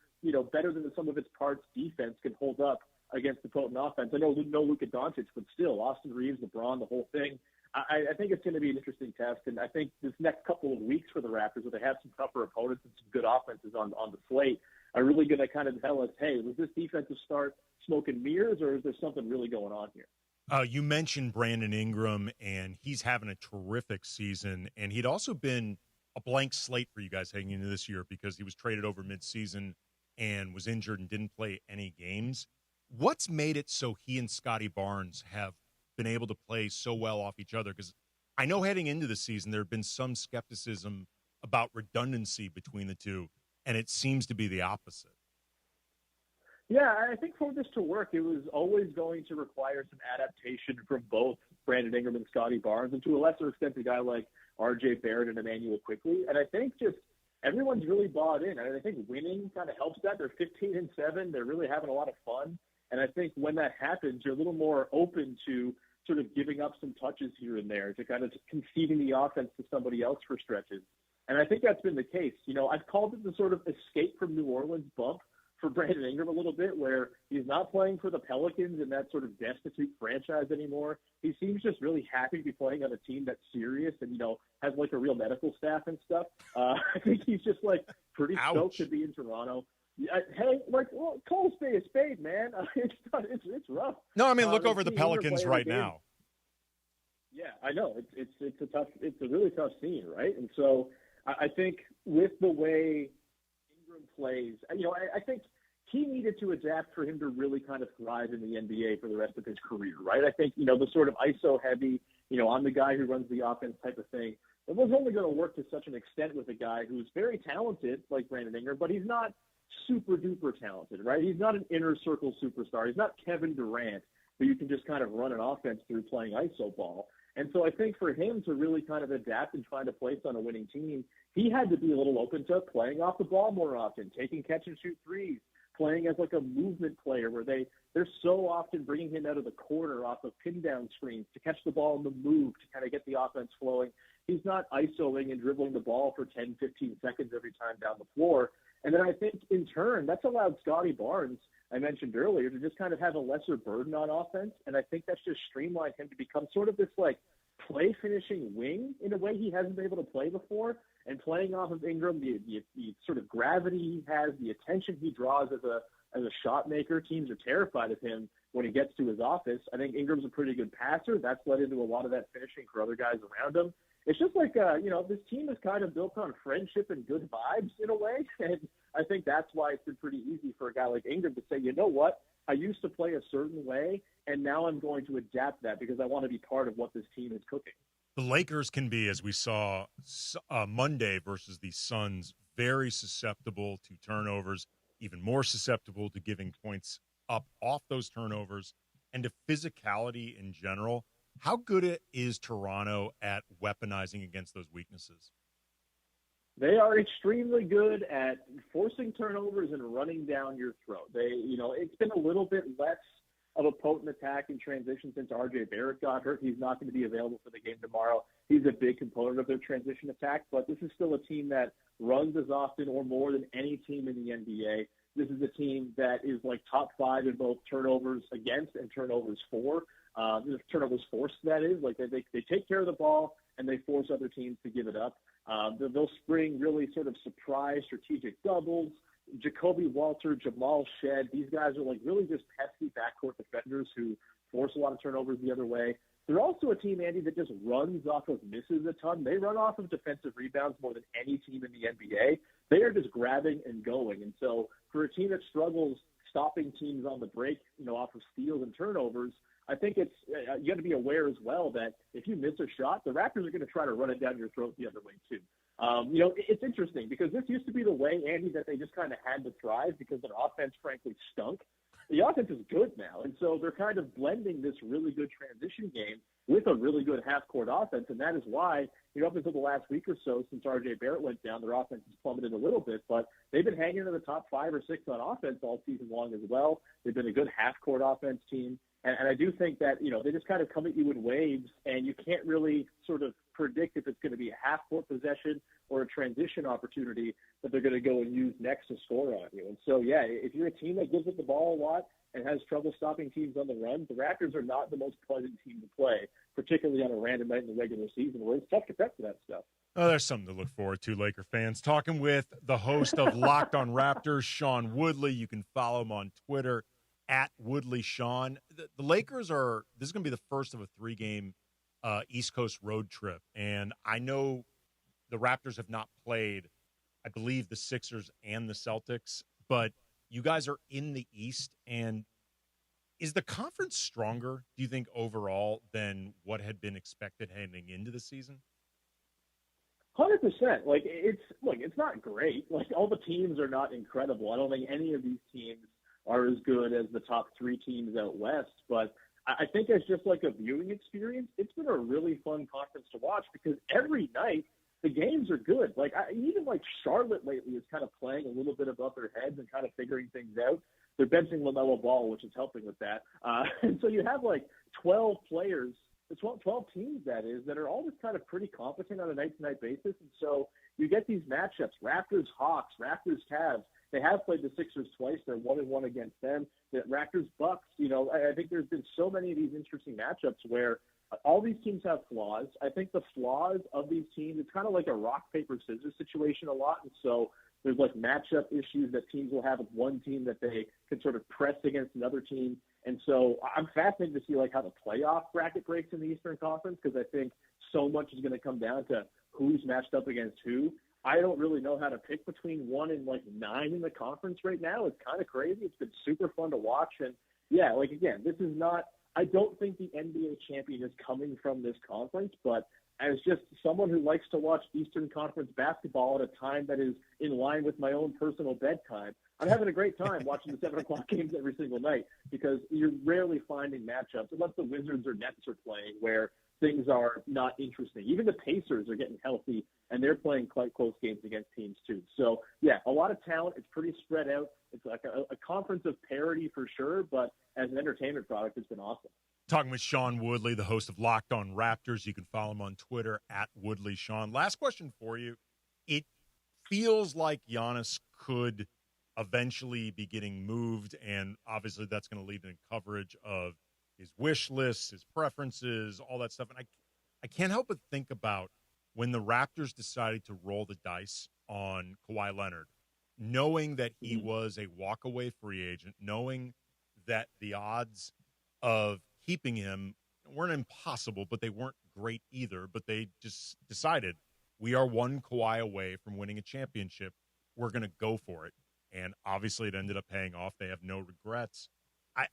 better than the sum of its parts defense can hold up against the potent offense. I know no Luka Doncic, but still, Austin Reeves, LeBron, the whole thing. I think it's going to be an interesting test, and I think this next couple of weeks for the Raptors, where they have some tougher opponents and some good offenses on the slate, are really going to kind of tell us, hey, was this defensive start smoking mirrors, or is there something really going on here? You mentioned Brandon Ingram, and he's having a terrific season, and he'd also been a blank slate for you guys heading into this year because he was traded over midseason and was injured and didn't play any games. What's made it so he and Scotty Barnes have been able to play so well off each other? Because I know heading into the season there had been some skepticism about redundancy between the two, and it seems to be the opposite. Yeah, I think for this to work, it was always going to require some adaptation from both Brandon Ingram and Scotty Barnes, and to a lesser extent, a guy like R.J. Barrett and Emmanuel Quickley. And I think just everyone's really bought in. And I think winning kind of helps that. They're 15-7. They're really having a lot of fun. And I think when that happens, you're a little more open to sort of giving up some touches here and there, to kind of conceding the offense to somebody else for stretches. And I think that's been the case. I've called it the sort of escape from New Orleans bump for Brandon Ingram a little bit, where he's not playing for the Pelicans in that sort of destitute franchise anymore. He seems just really happy to be playing on a team that's serious and, has like a real medical staff and stuff. I think he's just like pretty stoked to be in Toronto. Hey, call a spade a spade, man. It's rough. No, I mean, look over the Pelicans right now. Yeah, I know. It's a really tough scene, right? And so I think with the way Ingram plays, I think he needed to adapt for him to really kind of thrive in the NBA for the rest of his career, right? I think, the sort of ISO heavy, I'm the guy who runs the offense type of thing, it was only going to work to such an extent with a guy who's very talented like Brandon Ingram, but he's not super duper talented, right? He's not an inner circle superstar. He's not Kevin Durant, who you can just kind of run an offense through playing ISO ball. And so I think for him to really kind of adapt and find a place on a winning team, he had to be a little open to playing off the ball more often, taking catch and shoot threes, playing as like a movement player where they're so often bringing him out of the corner off of pin down screens to catch the ball in the move to kind of get the offense flowing. He's not isoing and dribbling the ball for 10, 15 seconds every time down the floor. And then I think in turn, that's allowed Scotty Barnes, I mentioned earlier, to just kind of have a lesser burden on offense. And I think that's just streamlined him to become sort of this like play finishing wing in a way he hasn't been able to play before. And playing off of Ingram, the sort of gravity he has, the attention he draws as a shot maker, teams are terrified of him when he gets to his office. I think Ingram's a pretty good passer. That's led into a lot of that finishing for other guys around him. It's just like, this team is kind of built on friendship and good vibes in a way. And I think that's why it's been pretty easy for a guy like Ingram to say, you know what, I used to play a certain way, and now I'm going to adapt that because I want to be part of what this team is cooking. The Lakers can be, as we saw Monday versus the Suns, very susceptible to turnovers, even more susceptible to giving points up off those turnovers, and to physicality in general. How good is Toronto at weaponizing against those weaknesses? They are extremely good at forcing turnovers and running down your throat. It's been a little bit less of a potent attack in transition since R.J. Barrett got hurt. He's not going to be available for the game tomorrow. He's a big component of their transition attack, but this is still a team that runs as often or more than any team in the NBA. This is a team that is like top 5 in both turnovers against and turnovers for. Turnovers forced, that is. Like they take care of the ball and they force other teams to give it up. They'll spring really sort of surprise strategic doubles. Jacoby Walter, Jamal Shed, these guys are like really just pesky backcourt defenders who force a lot of turnovers the other way. They're also a team, Andy, that just runs off of misses a ton. They run off of defensive rebounds more than any team in the NBA. They are just grabbing and going. And so for a team that struggles stopping teams on the break, off of steals and turnovers, I think it's you got to be aware as well that if you miss a shot, the Raptors are going to try to run it down your throat the other way too. It's interesting because this used to be the way, Andy, that they just kind of had to thrive because their offense frankly stunk. The offense is good now, and so they're kind of blending this really good transition game with a really good half-court offense, and that is why, up until the last week or so since R.J. Barrett went down, their offense has plummeted a little bit, but they've been hanging in the top 5 or 6 on offense all season long as well. They've been a good half-court offense team. And I do think that, they just kind of come at you in waves, and you can't really sort of predict if it's going to be a half-court possession or a transition opportunity that they're going to go and use next to score on you. And so, yeah, if you're a team that gives up the ball a lot and has trouble stopping teams on the run, the Raptors are not the most pleasant team to play, particularly on a random night in the regular season where it's tough to prep for that stuff. Oh, there's something to look forward to, Laker fans. Talking with the host of Locked on Raptors, Sean Woodley. You can follow him on Twitter at Woodley Sean. The Lakers this is going to be the first of a 3-game East Coast road trip. And I know the Raptors have not played, I believe, the Sixers and the Celtics, but you guys are in the East. And is the conference stronger, do you think, overall than what had been expected heading into the season? 100%. It's not great. All the teams are not incredible. I don't think any of these teams are as good as the top 3 teams out west. But I think as just like a viewing experience, it's been a really fun conference to watch because every night the games are good. Even Charlotte lately is kind of playing a little bit above their heads and kind of figuring things out. They're benching LaMelo Ball, which is helping with that. And so you have 12 players, 12 teams that is, that are all just kind of pretty competent on a night-to-night basis. And so you get these matchups, Raptors, Hawks, Raptors, Cavs. They have played the Sixers twice. They're 1-1 against them. The Raptors, Bucks, I think there's been so many of these interesting matchups where all these teams have flaws. I think the flaws of these teams, it's kind of like a rock, paper, scissors situation a lot. And so There's like matchup issues that teams will have with one team that they can sort of press against another team. And so I'm fascinated to see like how the playoff bracket breaks in the Eastern Conference, because I think so much is going to come down to who's matched up against who. I don't really know how to pick between 1 and like 9 in the conference right now. It's kind of crazy. It's been super fun to watch. And yeah, like again, this is not, I don't think the NBA champion is coming from this conference, but as just someone who likes to watch Eastern Conference basketball at a time that is in line with my own personal bedtime, I'm having a great time watching the 7 o'clock games every single night, because you're rarely finding matchups, unless the Wizards or Nets are playing, where things are not interesting. Even the Pacers are getting healthy, and they're playing quite close games against teams too. So, yeah, a lot of talent. It's pretty spread out. It's like a conference of parity for sure, but as an entertainment product, it's been awesome. Talking with Sean Woodley, the host of Locked On Raptors. You can follow him on Twitter at WoodleySean. Last question for you. It feels like Giannis could eventually be getting moved, and obviously that's going to lead to coverage of his wish lists, his preferences, all that stuff. And I can't help but think about when the Raptors decided to roll the dice on Kawhi Leonard, knowing that he was a walkaway free agent, knowing that the odds of keeping him weren't impossible, but they weren't great either. But they just decided, we are one Kawhi away from winning a championship. We're going to go for it. And obviously it ended up paying off. They have no regrets.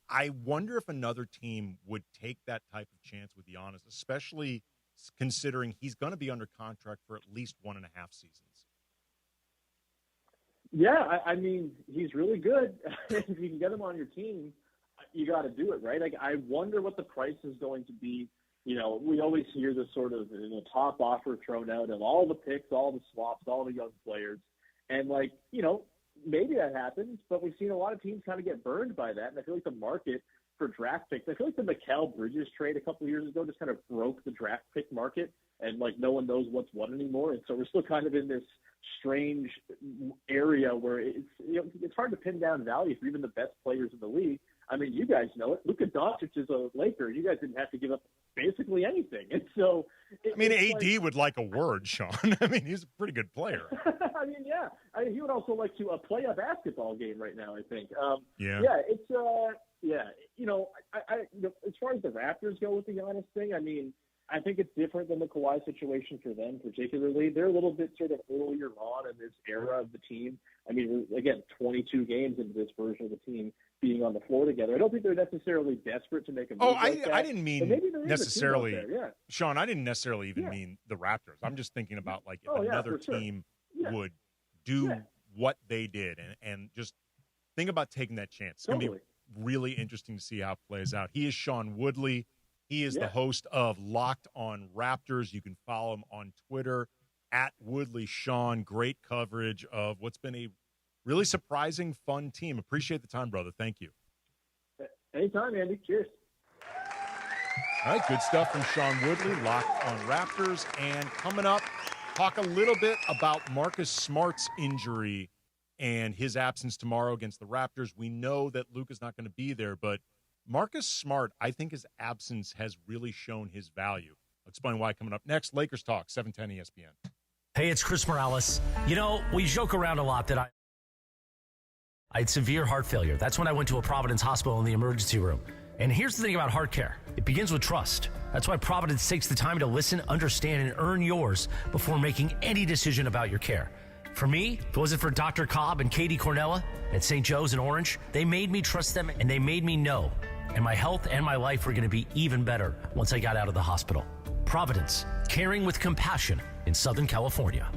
I wonder if another team would take that type of chance with Giannis, especially considering he's going to be under contract for at least 1.5 seasons. Yeah, I mean, he's really good. If you can get him on your team, you got to do it, right? Like, I wonder what the price is going to be. You know, we always hear this sort of top offer thrown out of all the picks, all the swaps, all the young players. And, like, you know, maybe that happens, but we've seen a lot of teams kind of get burned by that. And I feel like the market for draft picks, I feel like the Mikal Bridges trade a couple of years ago just kind of broke the draft pick market, and like no one knows what's what anymore. And so we're still kind of in this strange area where it's hard to pin down value for even the best players in the league. I mean, you guys know it. Luka Doncic is a Laker. You guys didn't have to give up basically anything. And so AD would like a word, Sean. I mean, he's a pretty good player. I mean, yeah. I mean, he would also like to play a basketball game right now, I think. Yeah. Yeah, it's yeah. You know, as far as the Raptors go with the Giannis thing, I mean, I think it's different than the Kawhi situation for them particularly. They're a little bit sort of earlier on in this era of the team. I mean, again, 22 games into this version of the team being on the floor together. I don't think they're necessarily desperate to make a move like that. I didn't mean necessarily, yeah. Sean, I didn't necessarily even mean the Raptors. I'm just thinking about, like, if another team would do what they did and just think about taking that chance. It's going to be really interesting to see how it plays out. He is Sean Woodley. He is the host of Locked On Raptors. You can follow him on Twitter at WoodleySean. Great coverage of what's been a really surprising, fun team. Appreciate the time, brother. Thank you. Anytime, Andy. Cheers. All right, good stuff from Sean Woodley, Locked On Raptors. And coming up, talk a little bit about Marcus Smart's injury and his absence tomorrow against the Raptors. We know that Luka's not going to be there, but Marcus Smart, I think his absence has really shown his value. I'll explain why coming up next. Lakers Talk, 710 ESPN. Hey, it's Chris Morales. You know, we joke around a lot that I had severe heart failure. That's when I went to a Providence hospital in the emergency room. And here's the thing about heart care. It begins with trust. That's why Providence takes the time to listen, understand, and earn yours before making any decision about your care. For me, if it wasn't for Dr. Cobb and Katie Cornella at St. Joe's in Orange, they made me trust them and they made me know. And my health and my life were going to be even better once I got out of the hospital. Providence, caring with compassion in Southern California.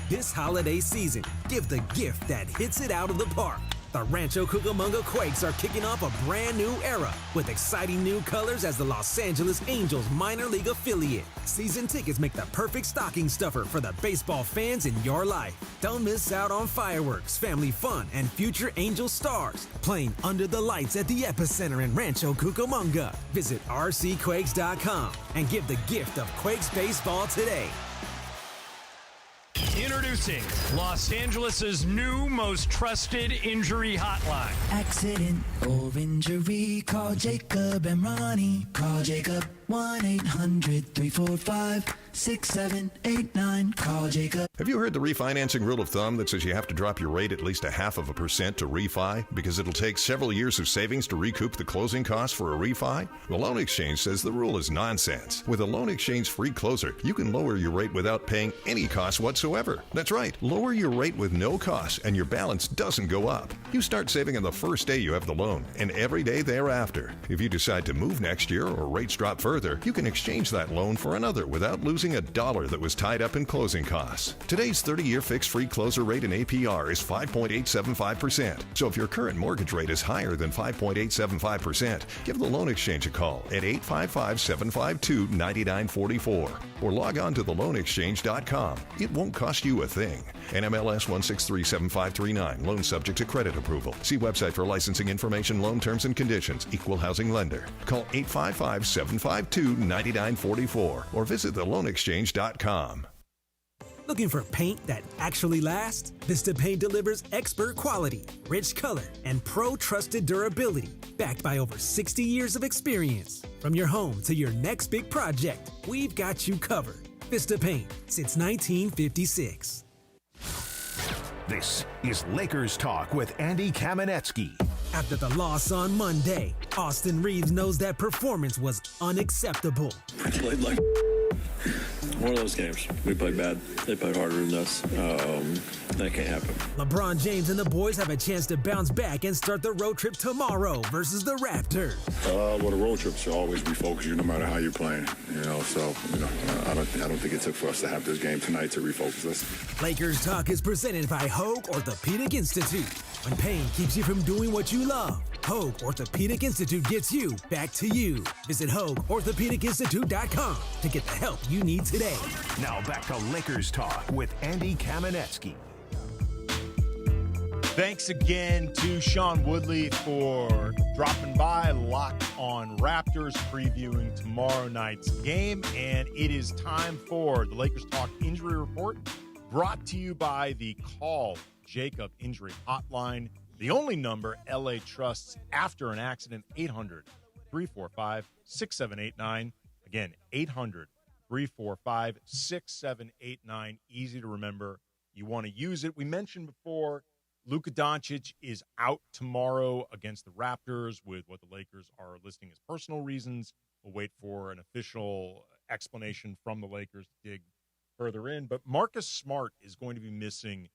This holiday season, give the gift that hits it out of the park. The Rancho Cucamonga Quakes are kicking off a brand new era with exciting new colors as the Los Angeles Angels minor league affiliate. Season tickets make the perfect stocking stuffer for the baseball fans in your life. Don't miss out on fireworks, family fun, and future Angel stars playing under the lights at the Epicenter in Rancho Cucamonga. Visit rcquakes.com and give the gift of Quakes baseball today. Introducing Los Angeles' new most trusted injury hotline. Accident or injury, call Jacob and Ronnie. Call Jacob 1-800-345 6789. Call Jacob. Have you heard the refinancing rule of thumb that says you have to drop your rate at least 0.5% to refi because it'll take several years of savings to recoup the closing costs for a refi? The Loan Exchange says the rule is nonsense. With a Loan Exchange free closer, you can lower your rate without paying any cost whatsoever. That's right, lower your rate with no cost and your balance doesn't go up. You start saving on the first day you have the loan and every day thereafter. If you decide to move next year or rates drop further, you can exchange that loan for another without losing a dollar that was tied up in closing costs. Today's 30-year fixed-free closer rate in APR is 5.875%. So if your current mortgage rate is higher than 5.875%, give the Loan Exchange a call at 855-752-9944 or log on to theloanexchange.com. It won't cost you a thing. NMLS 1637539. Loan subject to credit approval. See website for licensing information, loan terms and conditions. Equal housing lender. Call 855-752-9944 or visit theloanexchange.com. Looking for paint that actually lasts? Vista Paint delivers expert quality, rich color, and pro-trusted durability, backed by over 60 years of experience. From your home to your next big project, we've got you covered. Vista Paint, since 1956. This is Lakers Talk with Andy Kamenetzky. After the loss on Monday, Austin Reeves knows that performance was unacceptable. I played like one of those games. We played bad. They played harder than us. That can't happen. LeBron James and the boys have a chance to bounce back and start the road trip tomorrow versus the Raptors. Well, the road trip should always be focused, no matter how you're playing. So I don't think it took for us to have this game tonight to refocus us. Lakers Talk is presented by Hoag Orthopedic Institute. When pain keeps you from doing what you love, Hoag Orthopedic Institute gets you back to you. Visit HoagOrthopedicInstitute.com to get the help you need today. Now back to Lakers Talk with Andy Kamenetzky. Thanks again to Sean Woodley for dropping by. Locked on Raptors, previewing tomorrow night's game. And it is time for the Lakers Talk Injury Report, brought to you by the Call Jacob Injury Hotline, the only number LA trusts after an accident. 800-345-6789. Again, 800-345-6789. Easy to remember. You want to use it. We mentioned before, Luka Doncic is out tomorrow against the Raptors with what the Lakers are listing as personal reasons. We'll wait for an official explanation from the Lakers to dig further in. But Marcus Smart is going to be missing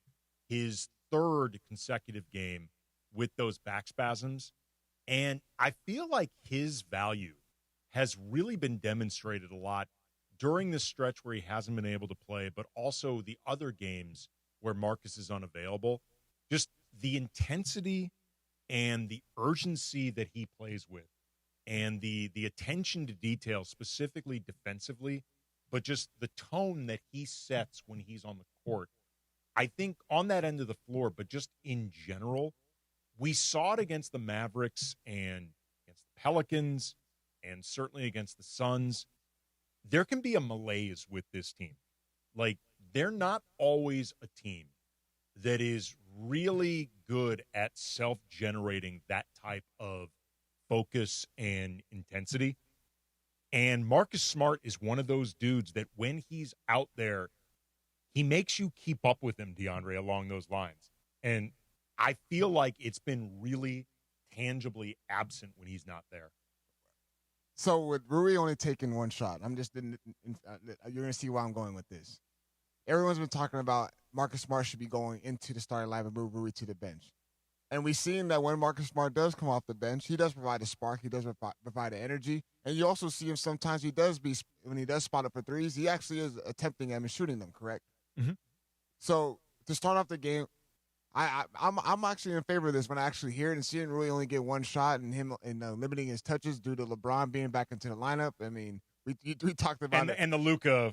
his third consecutive game with those back spasms. And I feel like his value has really been demonstrated a lot during this stretch where he hasn't been able to play, but also the other games where Marcus is unavailable. Just the intensity and the urgency that he plays with and the attention to detail, specifically defensively, but just the tone that he sets when he's on the court. I think on that end of the floor, but just in general, we saw it against the Mavericks and against the Pelicans and certainly against the Suns. There can be a malaise with this team. Like, they're not always a team that is really good at self-generating that type of focus and intensity. And Marcus Smart is one of those dudes that when he's out there, he makes you keep up with him, DeAndre, along those lines. And I feel like it's been really tangibly absent when he's not there. So with Rui only taking one shot, you're going to see where I'm going with this. Everyone's been talking about Marcus Smart should be going into the starting lineup and move Rui to the bench. And we've seen that when Marcus Smart does come off the bench, he does provide a spark. He does provide the energy. And you also see him sometimes when he does spot up for threes, he actually is attempting them and shooting them, correct? Mm-hmm. So to start off the game, I'm actually in favor of this when I actually hear it and seeing Rui only get one shot and him limiting his touches due to LeBron being back into the lineup. I mean, we talked about it. And the Luka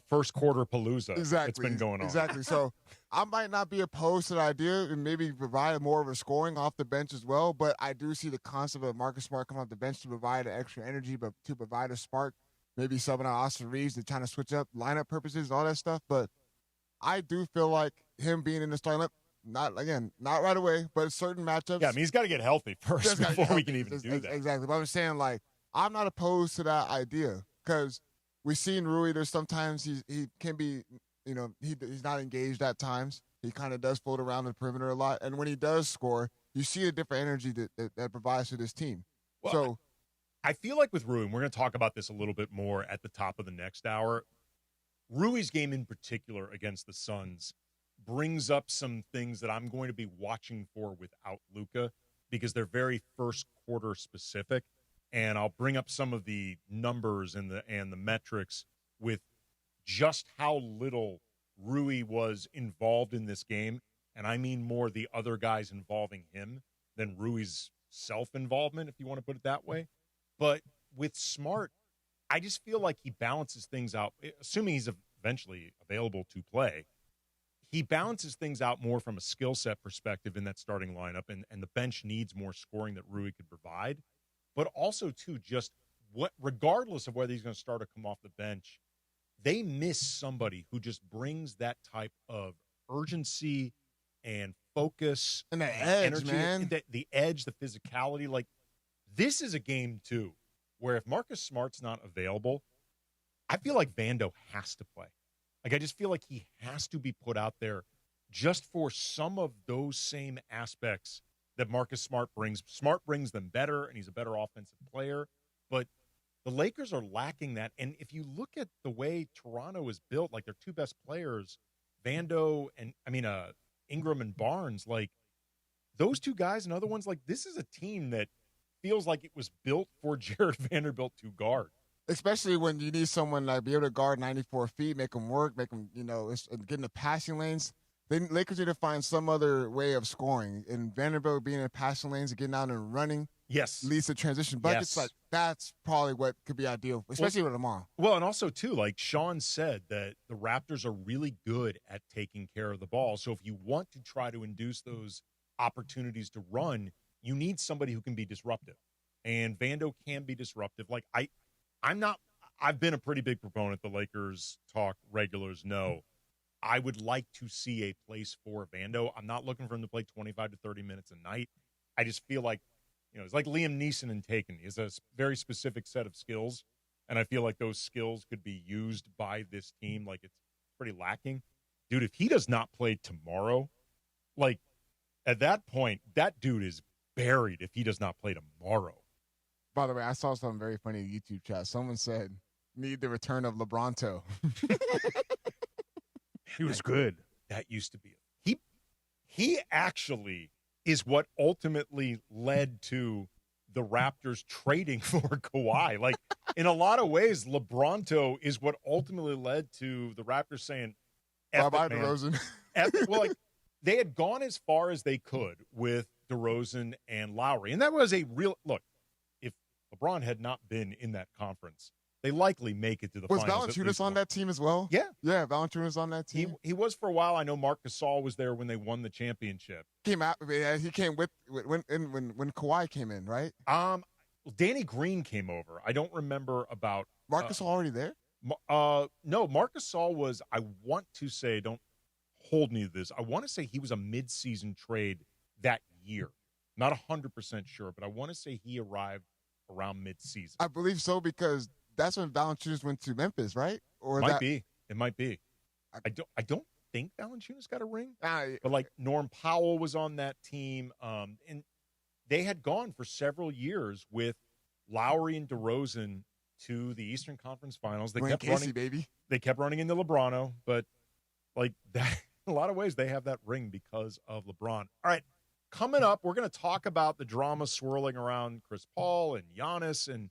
first quarter palooza that's been going on. Exactly. So I might not be opposed to the idea and maybe provide more of a scoring off the bench as well, but I do see the concept of Marcus Smart coming off the bench to provide extra energy, but to provide a spark, maybe subbing out Austin Reeves to trying to switch up lineup purposes, all that stuff. But I do feel like him being in the starting lineup, not right away, but certain matchups. Yeah, I mean, he's got to get healthy first before we can even do that. Exactly. But I'm saying, like, I'm not opposed to that idea because we've seen Rui. There's sometimes he can be, he's not engaged at times. He kind of does float around the perimeter a lot, and when he does score, you see a different energy that provides to this team. Well, so, I feel like with Rui, and we're going to talk about this a little bit more at the top of the next hour. Rui's game in particular against the Suns brings up some things that I'm going to be watching for without Luka because they're very first quarter specific. And I'll bring up some of the numbers and the metrics with just how little Rui was involved in this game. And I mean more the other guys involving him than Rui's self-involvement, if you want to put it that way. But with Smart, I just feel like he balances things out, assuming he's eventually available to play. He balances things out more from a skill set perspective in that starting lineup, and the bench needs more scoring that Rui could provide. But also, too, just regardless of whether he's going to start or come off the bench, they miss somebody who just brings that type of urgency and focus and the edge, energy, man. The edge, the physicality. Like, this is a game, too, where if Marcus Smart's not available, I feel like Vando has to play. Like, I just feel like he has to be put out there just for some of those same aspects that Marcus Smart brings. Smart brings them better, and he's a better offensive player. But the Lakers are lacking that. And if you look at the way Toronto is built, like their two best players, Vando and, Ingram and Barnes, like those two guys and other ones, like this is a team that feels like it was built for Jared Vanderbilt to guard. Especially when you need someone like be able to guard 94 feet, make them work, make them, get in the passing lanes. Then Lakers need to find some other way of scoring. And Vanderbilt being in the passing lanes and getting out and running, leads to transition buckets. Yes. Like that's probably what could be ideal, especially with Lamar. Well, and also too, like Sean said, that the Raptors are really good at taking care of the ball. So if you want to try to induce those opportunities to run, you need somebody who can be disruptive. And Vando can be disruptive. Like I've been a pretty big proponent, the Lakers talk regulars know. I would like to see a place for Vando. I'm not looking for him to play 25 to 30 minutes a night. I just feel like, it's like Liam Neeson in Taken. He has a very specific set of skills, and I feel like those skills could be used by this team. Like, it's pretty lacking. Dude, if he does not play tomorrow, like, at that point, that dude is buried if he does not play tomorrow. By the way, I saw something very funny in the YouTube chat. Someone said, need the return of LeBronto. He was good. That used to be he actually is what ultimately led to the Raptors trading for Kawhi. Like, in a lot of ways, LeBronto is what ultimately led to the Raptors saying, bye-bye, DeRozan. Well, like, they had gone as far as they could with DeRozan and Lowry. And that was a real – look, if LeBron had not been in that conference, they likely make it to the finals. Was Valanciunas on that team as well? Yeah. Yeah, Valanciunas on that team. He was for a while. I know Marc Gasol was there when they won the championship. He came when Kawhi came in, right? Danny Green came over. I don't remember about Marc Gasol already there? No, Marc Gasol was, I want to say, don't hold me to this, I want to say he was a mid-season trade that year. Not 100% sure, but I want to say he arrived around mid-season. I believe so, because that's when Valanciunas went to Memphis, right? Or It might be. I don't think Valanciunas got a ring, but like Norm Powell was on that team, and they had gone for several years with Lowry and DeRozan to the Eastern Conference Finals. They kept running, baby. They kept running into LeBron, but like that, in a lot of ways, they have that ring because of LeBron. All right, coming up, we're going to talk about the drama swirling around Chris Paul and Giannis and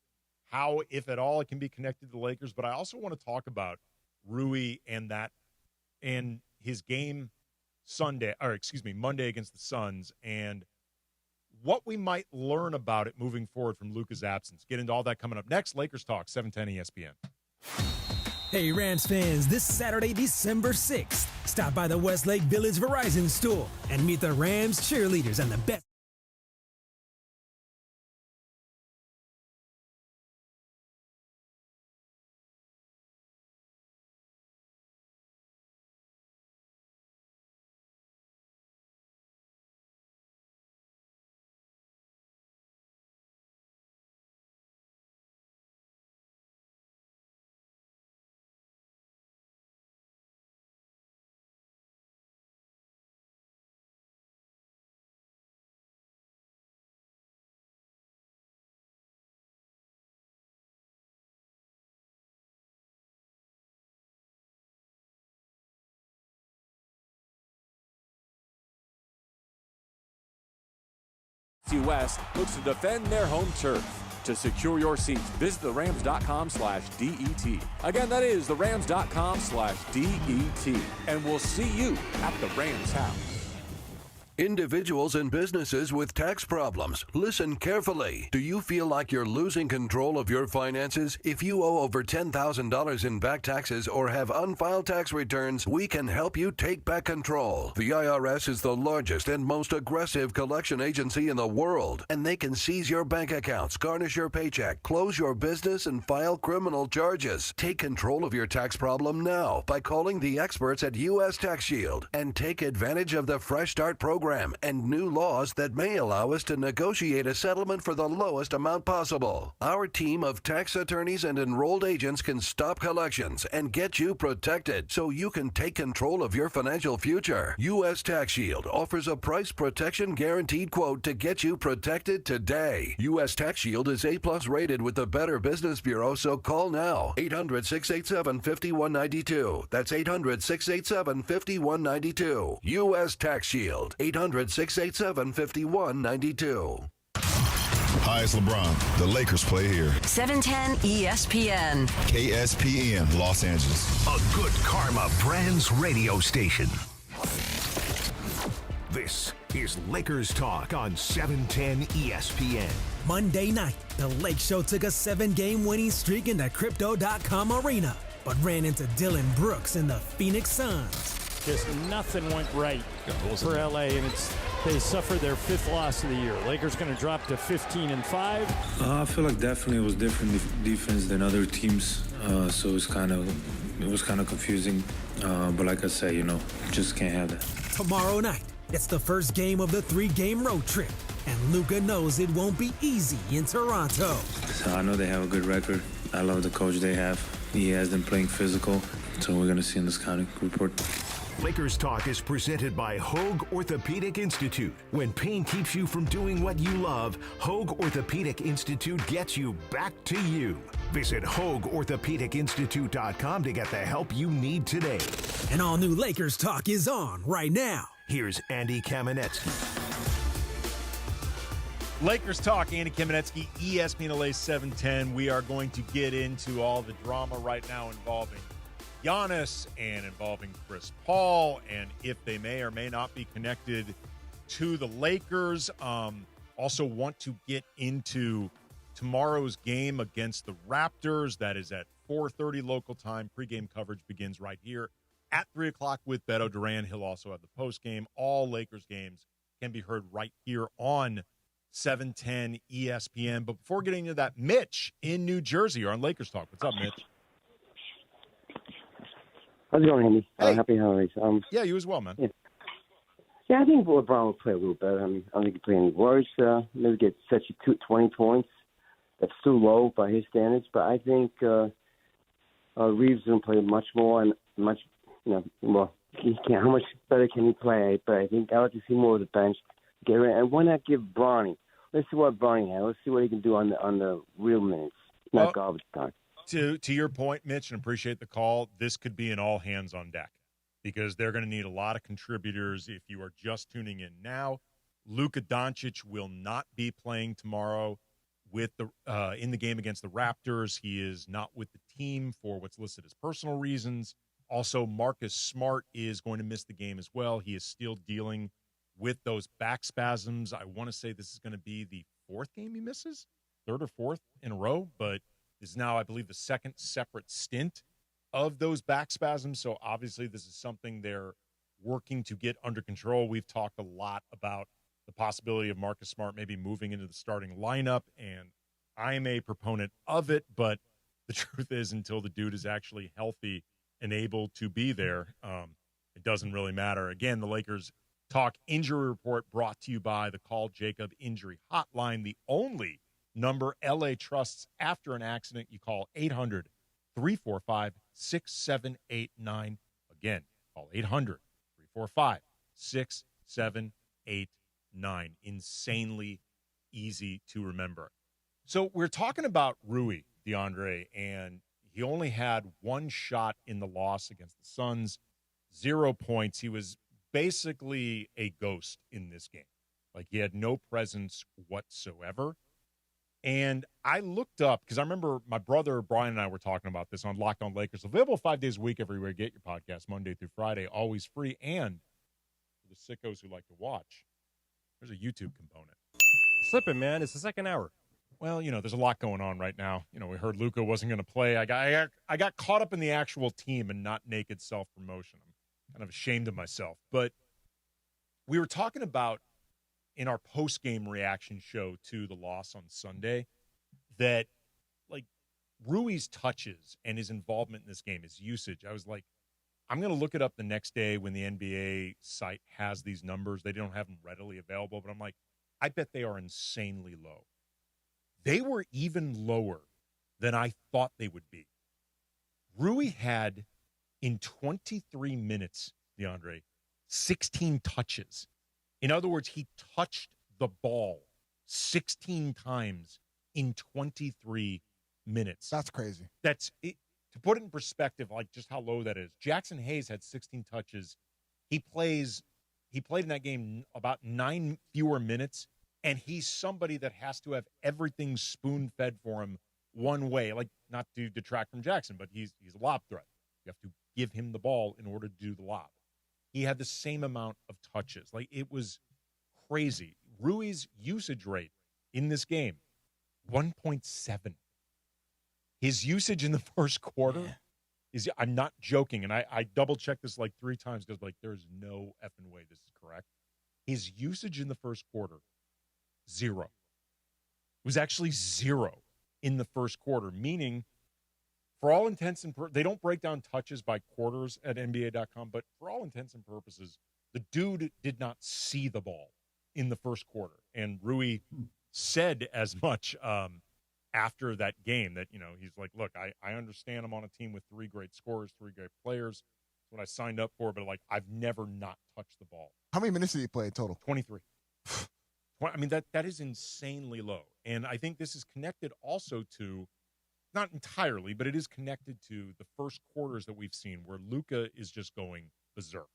how, if at all, it can be connected to the Lakers. But I also want to talk about Rui and his game Monday against the Suns, and what we might learn about it moving forward from Luka's absence. Get into all that coming up next. Lakers Talk, 710 ESPN. Hey, Rams fans, this Saturday, December 6th, stop by the Westlake Village Verizon store and meet the Rams cheerleaders and the best West looks to defend their home turf. To secure your seats, visit therams.com/DET. Again, that is therams.com/DET. And we'll see you at the Rams house. Individuals and businesses with tax problems, listen carefully. Do you feel like you're losing control of your finances? If you owe over $10,000 in back taxes or have unfiled tax returns, we can help you take back control. The IRS is the largest and most aggressive collection agency in the world, and they can seize your bank accounts, garnish your paycheck, close your business, and file criminal charges. Take control of your tax problem now by calling the experts at U.S. Tax Shield and take advantage of the Fresh Start program and new laws that may allow us to negotiate a settlement for the lowest amount possible. Our team of tax attorneys and enrolled agents can stop collections and get you protected so you can take control of your financial future. U.S. Tax Shield offers a price protection guaranteed quote to get you protected today. U.S. Tax Shield is A+ rated with the Better Business Bureau, so call now. 800-687-5192. That's 800-687-5192. U.S. Tax Shield. 800-687-5192. Hi, it's LeBron. The Lakers play here. 710 ESPN. KSPN, Los Angeles. A good karma brands radio station. This is Lakers Talk on 710 ESPN. Monday night, the Lake Show took a 7-game winning streak in the Crypto.com arena, but ran into Dylan Brooks and the Phoenix Suns. Just nothing went right for LA, and they suffered their 5th loss of the year. Lakers going to drop to 15-5. I feel like definitely it was different defense than other teams, so it was kind of confusing. But like I say, just can't have that. Tomorrow night, it's the first game of the 3-game road trip, and Luka knows it won't be easy in Toronto. So I know they have a good record. I love the coach they have. He has them playing physical, so we're going to see in the scouting report. Lakers Talk is presented by Hoag Orthopedic Institute. When pain keeps you from doing what you love, Hoag Orthopedic Institute gets you back to you. Visit HoagOrthopedicInstitute.com to get the help you need today. And all new Lakers Talk is on right now. Here's Andy Kamenetzky. Lakers Talk, Andy Kamenetzky, ESPN LA 710. We are going to get into all the drama right now involving Giannis and involving Chris Paul, and if they may or may not be connected to the Lakers. Also want to get into tomorrow's game against the Raptors. That is at 4:30 local time. Pre-game coverage begins right here at 3 o'clock with Beto Duran. He'll also have the post-game. All Lakers games can be heard right here on 710 ESPN. But before getting into that, Mitch in New Jersey, you're on Lakers Talk. What's up, Mitch? How's it going, Andy? Hey. Happy holidays. Yeah, you as well, man. Yeah, I think LeBron will play a little better. I don't think he play any worse. Maybe get such 20 points. That's too low by his standards. But I think Reeves is going to play much more and much, well, he can. How much better can he play? But I think I like to see more of the bench. And why not give Bronny? Let's see what Bronny has. Let's see what he can do on the real minutes, not garbage time. To your point, Mitch, and appreciate the call, this could be an all hands on deck because they're going to need a lot of contributors. If you are just tuning in now, Luka Doncic will not be playing tomorrow with in the game against the Raptors. He is not with the team for what's listed as personal reasons. Also, Marcus Smart is going to miss the game as well. He is still dealing with those back spasms. I want to say this is going to be the 4th game he misses, 3rd or 4th in a row, but is now, I believe, the 2nd separate stint of those back spasms. So obviously this is something they're working to get under control. We've talked a lot about the possibility of Marcus Smart maybe moving into the starting lineup, and I am a proponent of it, but the truth is until the dude is actually healthy and able to be there, it doesn't really matter. Again, the Lakers Talk injury report brought to you by the Call Jacob Injury Hotline, the only number LA trusts after an accident. You call 800-345-6789. Again, call 800-345-6789. Insanely easy to remember. So we're talking about Rui, DeAndre, and he only had 1 shot in the loss against the Suns, 0 points. He was basically a ghost in this game. Like, he had no presence whatsoever. And I looked up, because I remember my brother Brian and I were talking about this on Locked On Lakers. Available 5 days a week everywhere you get your podcast, Monday through Friday, always free. And for the sickos who like to watch, there's a YouTube component. Slipping, man. It's the second hour. Well, there's a lot going on right now. We heard Luka wasn't going to play. I got caught up in the actual team and not naked self-promotion. I'm kind of ashamed of myself. But we were talking about in our post-game reaction show to the loss on Sunday that, like, Rui's touches and his involvement in this game, his usage, I was like, I'm going to look it up the next day when the NBA site has these numbers. They don't have them readily available, but I'm like, I bet they are insanely low. They were even lower than I thought they would be. Rui had, in 23 minutes, DeAndre, 16 touches. In other words, he touched the ball 16 times in 23 minutes. That's crazy. That's it. To put it in perspective, like just how low that is. Jackson Hayes had 16 touches. He played in that game about 9 fewer minutes, and he's somebody that has to have everything spoon-fed for him one way. Like, not to detract from Jackson, but he's a lob threat. You have to give him the ball in order to do the lob. He had the same amount of touches. Like, it was crazy. Rui's usage rate in this game, 1.7. His usage in the first quarter is, I'm not joking, and I double-checked this like 3 times because, like, there's no effing way this is correct. His usage in the first quarter, 0. It was actually 0 in the first quarter, meaning, for all intents and purposes, they don't break down touches by quarters at NBA.com, but for all intents and purposes, the dude did not see the ball in the first quarter. And Rui said as much after that game that, he's like, look, I understand I'm on a team with 3 great scorers, 3 great players. That's what I signed up for, but, like, I've never not touched the ball. How many minutes did he play total? 23. I mean, that is insanely low. And I think this is connected also to, not entirely, but it is connected to the first quarters that we've seen where Luka is just going berserk.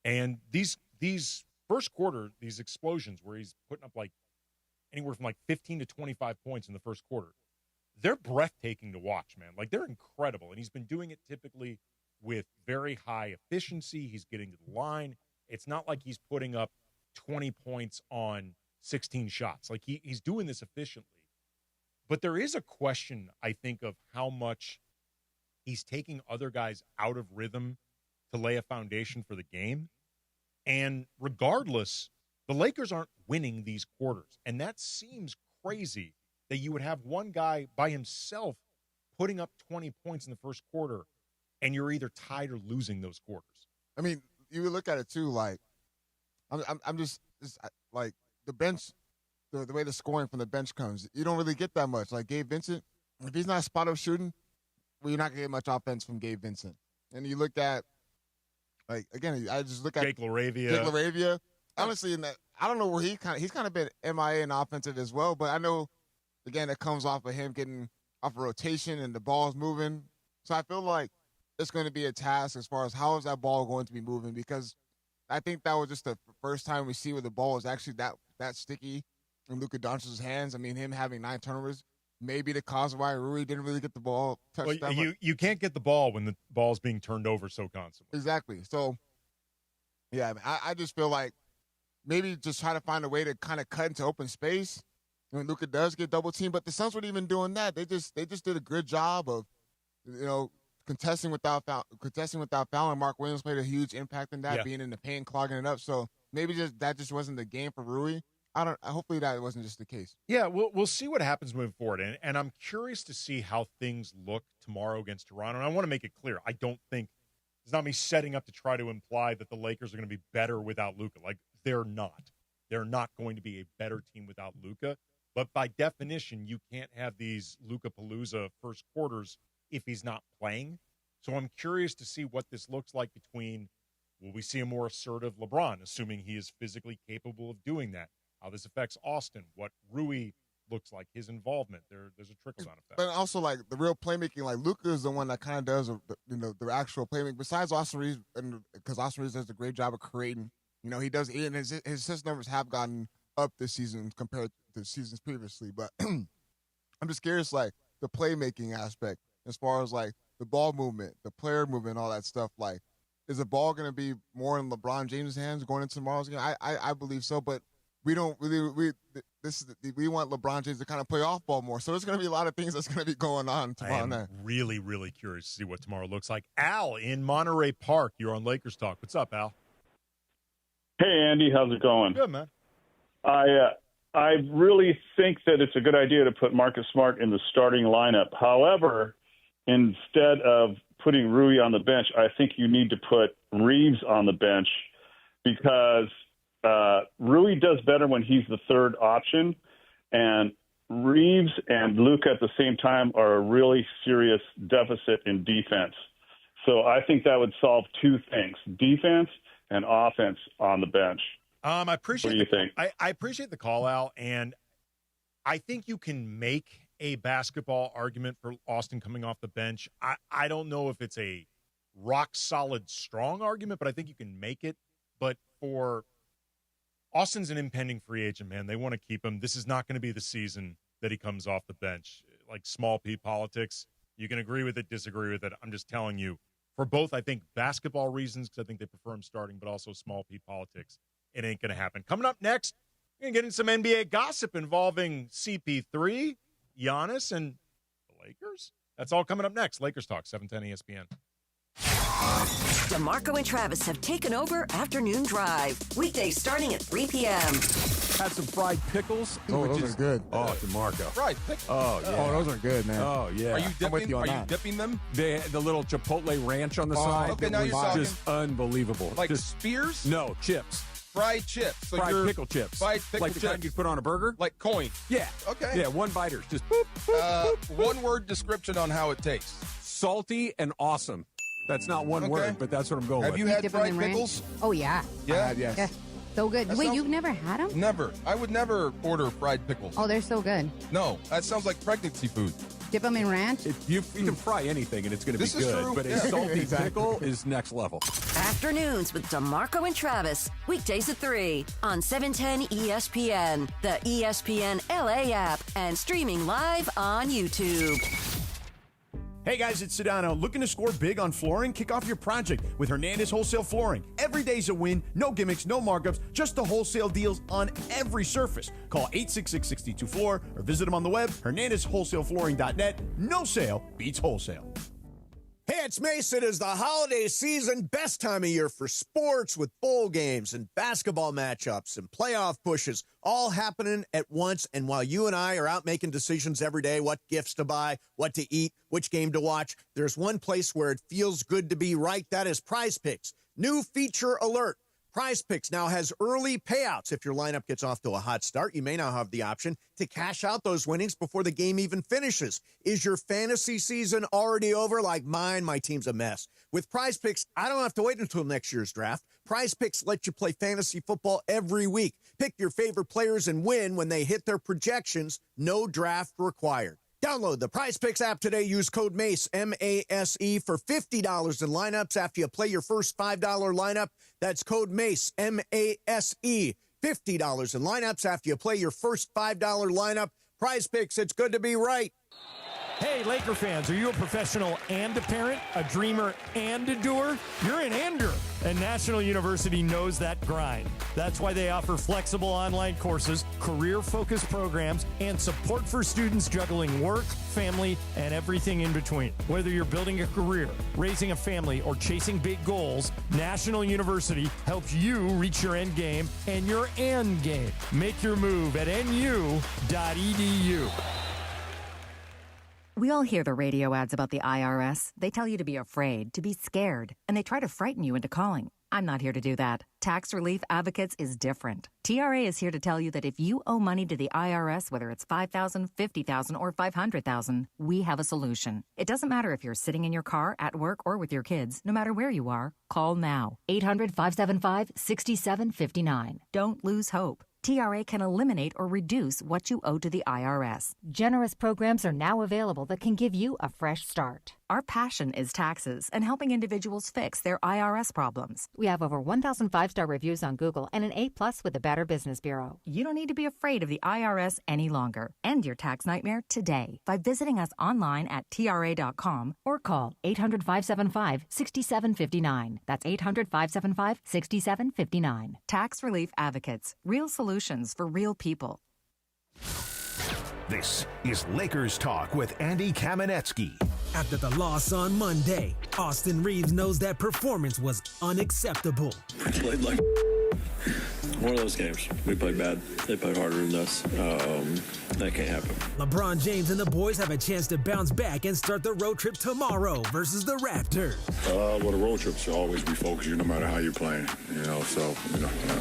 And these first quarter, these explosions where he's putting up like anywhere from like 15 to 25 points in the first quarter, they're breathtaking to watch, man. Like, they're incredible. And he's been doing it typically with very high efficiency. He's getting to the line. It's not like he's putting up 20 points on 16 shots. Like, he's doing this efficiently. But there is a question, I think, of how much he's taking other guys out of rhythm to lay a foundation for the game. And regardless, the Lakers aren't winning these quarters. And that seems crazy that you would have one guy by himself putting up 20 points in the first quarter, and you're either tied or losing those quarters. I mean, you would look at it, too, like, I'm just like, the bench, the way the scoring from the bench comes, you don't really get that much. Like, Gabe Vincent, if he's not spot-up shooting, well, you're not going to get much offense from Gabe Vincent. And you look at, like, again, I just look at Jake LaRavia. Honestly, I don't know where he's kind of been MIA and offensive as well, but I know, again, it comes off of him getting off a rotation and the ball's moving. So I feel like it's going to be a task as far as how is that ball going to be moving, because I think that was just the first time we see where the ball is actually that sticky in Luka Doncic's hands. I mean, him having 9 turnovers, maybe the cause why Rui didn't really get the ball touched. Well, you can't get the ball when the ball's being turned over so constantly. Exactly. So, yeah, I just feel like maybe just try to find a way to kind of cut into open space when Luka does get double teamed. But the Suns weren't even doing that. They just did a good job of, contesting without fouling. Mark Williams played a huge impact in that, being in the paint, clogging it up. So maybe that just wasn't the game for Rui. Hopefully that wasn't just the case. Yeah, we'll see what happens moving forward. And I'm curious to see how things look tomorrow against Toronto. And I want to make it clear, I don't think it's not me setting up to try to imply that the Lakers are going to be better without Luka. Like, they're not. They're not going to be a better team without Luka. But by definition, you can't have these Luka-palooza first quarters if he's not playing. So I'm curious to see what this looks like between, will we see a more assertive LeBron, assuming he is physically capable of doing that? How this affects Austin, what Rui looks like, his involvement. There's a trickle-down effect. But also, like, the real playmaking, like, Luka is the one that kind of does, the actual playmaking. Besides Austin Reeves, because Austin Reeves does a great job of creating You know, he does, and his assist numbers have gotten up this season compared to seasons previously. But I'm just curious, like, the playmaking aspect, as far as, like, the ball movement, the player movement, all that stuff. Like, is the ball going to be more in LeBron James' hands going into tomorrow's game? I believe so, but we don't really we want LeBron James to kind of play off ball more. So there's going to be a lot of things that's going to be going on tomorrow night. Really, really curious to see what tomorrow looks like. Al in Monterey Park, you're on Lakers Talk. What's up, Al? Hey, Andy, how's it going? Good, man. I really think that it's a good idea to put Marcus Smart in the starting lineup. However, instead of putting Rui on the bench, I think you need to put Reeves on the bench because Rui does better when he's the third option, and Reeves and Luka at the same time are a really serious deficit in defense. So I think that would solve two things, defense and offense on the bench. I appreciate. What do you think? I appreciate the call out, and I think you can make a basketball argument for Austin coming off the bench. I don't know if it's a rock solid strong argument, but I think you can make it. But for Austin's an impending free agent, man. They want to keep him. This is not going to be the season that he comes off the bench. Like small P politics, you can agree with it, disagree with it. I'm just telling you, for both, I think basketball reasons, because I think they prefer him starting, but also small P politics, it ain't going to happen. Coming up next, we're going to get into some NBA gossip involving CP3, Giannis, and the Lakers. That's all coming up next. Lakers Talk, 710 ESPN. DeMarco and Travis have taken over Afternoon Drive. Weekdays starting at 3 p.m. Had some fried pickles. Oh, those are good. Oh, DeMarco. Fried pickles. Oh, yeah. Oh, those are good, man. Oh, yeah. Are you dipping them? The little Chipotle ranch on the side. Okay, now you're talking. Just unbelievable. Like just, Spears? No, chips. Fried chips. So fried pickle chips. Fried pickle like the chips. kind you put on a burger? Like coin. Yeah. Okay. Yeah, one biters. Just boop, boop, boop. One word description on how it tastes. Salty and awesome. That's not one word, but that's what I'm going with. Have you had fried pickles? Oh, yeah. Yeah? Yes. Yeah. So good. Wait, you've never had them? Never. I would never order fried pickles. Oh, they're so good. No, that sounds like pregnancy food. Dip them in ranch? You can fry anything, and it's going to be This is good. true. But a Yeah. salty pickle is next level. Afternoons with DeMarco and Travis. Weekdays at 3 on 710 ESPN, the ESPN LA app, and streaming live on YouTube. Hey guys, it's Sedano. Looking to score big on flooring? Kick off your project with Hernandez Wholesale Flooring. Every day's a win. No gimmicks, no markups, just the wholesale deals on every surface. Call 866-62-FLOOR or visit them on the web, hernandezwholesaleflooring.net. No sale beats wholesale. Hey, it's Mace. It is the holiday season, best time of year for sports with bowl games and basketball matchups and playoff pushes, all happening at once. And while you and I are out making decisions every day, what gifts to buy, what to eat, which game to watch, there's one place where it feels good to be right. That is Prize Picks. New feature alert. Prize Picks now has early payouts. If your lineup gets off to a hot start, you may now have the option to cash out those winnings before the game even finishes. Is your fantasy season already over like mine? My team's a mess. With Prize Picks, I don't have to wait until next year's draft. Prize Picks let you play fantasy football every week. Pick your favorite players and win when they hit their projections. No draft required. Download the Prize Picks app today. Use code MACE, M-A-S-E, for $50 in lineups after you play your first $5 lineup. That's code MACE, M-A-S-E, $50 in lineups after you play your first $5 lineup. Prize Picks, it's good to be right. Hey, Laker fans, are you a professional and a parent, a dreamer and a doer? You're an ender, and National University knows that grind. That's why they offer flexible online courses, career-focused programs, and support for students juggling work, family, and everything in between. Whether you're building a career, raising a family, or chasing big goals, National University helps you reach your end game and your end game. Make your move at nu.edu. We all hear the radio ads about the IRS. They tell you to be afraid, to be scared, and they try to frighten you into calling. I'm not here to do that. Tax Relief Advocates is different. TRA is here to tell you that if you owe money to the IRS, whether it's $5,000, $50,000, or $500,000, we have a solution. It doesn't matter if you're sitting in your car, at work, or with your kids. No matter where you are, call now. 800-575-6759. Don't lose hope. TRA can eliminate or reduce what you owe to the IRS. Generous programs are now available that can give you a fresh start. Our passion is taxes and helping individuals fix their IRS problems. We have over 1,000 5-star reviews on Google and an A+ with the Better Business Bureau. You don't need to be afraid of the IRS any longer. End your tax nightmare today by visiting us online at TRA.com or call 800-575-6759. That's 800-575-6759. Tax Relief Advocates. Real solutions for real people. This is Lakers Talk with Andy Kamenetzky. After the loss on Monday, Austin Reeves knows that performance was unacceptable. We played like one of those games. We played bad. They played harder than us. That can't happen. LeBron James and the boys have a chance to bounce back and start the road trip tomorrow versus the Raptors. Well, the road trip should always be focused, no matter how you're playing. So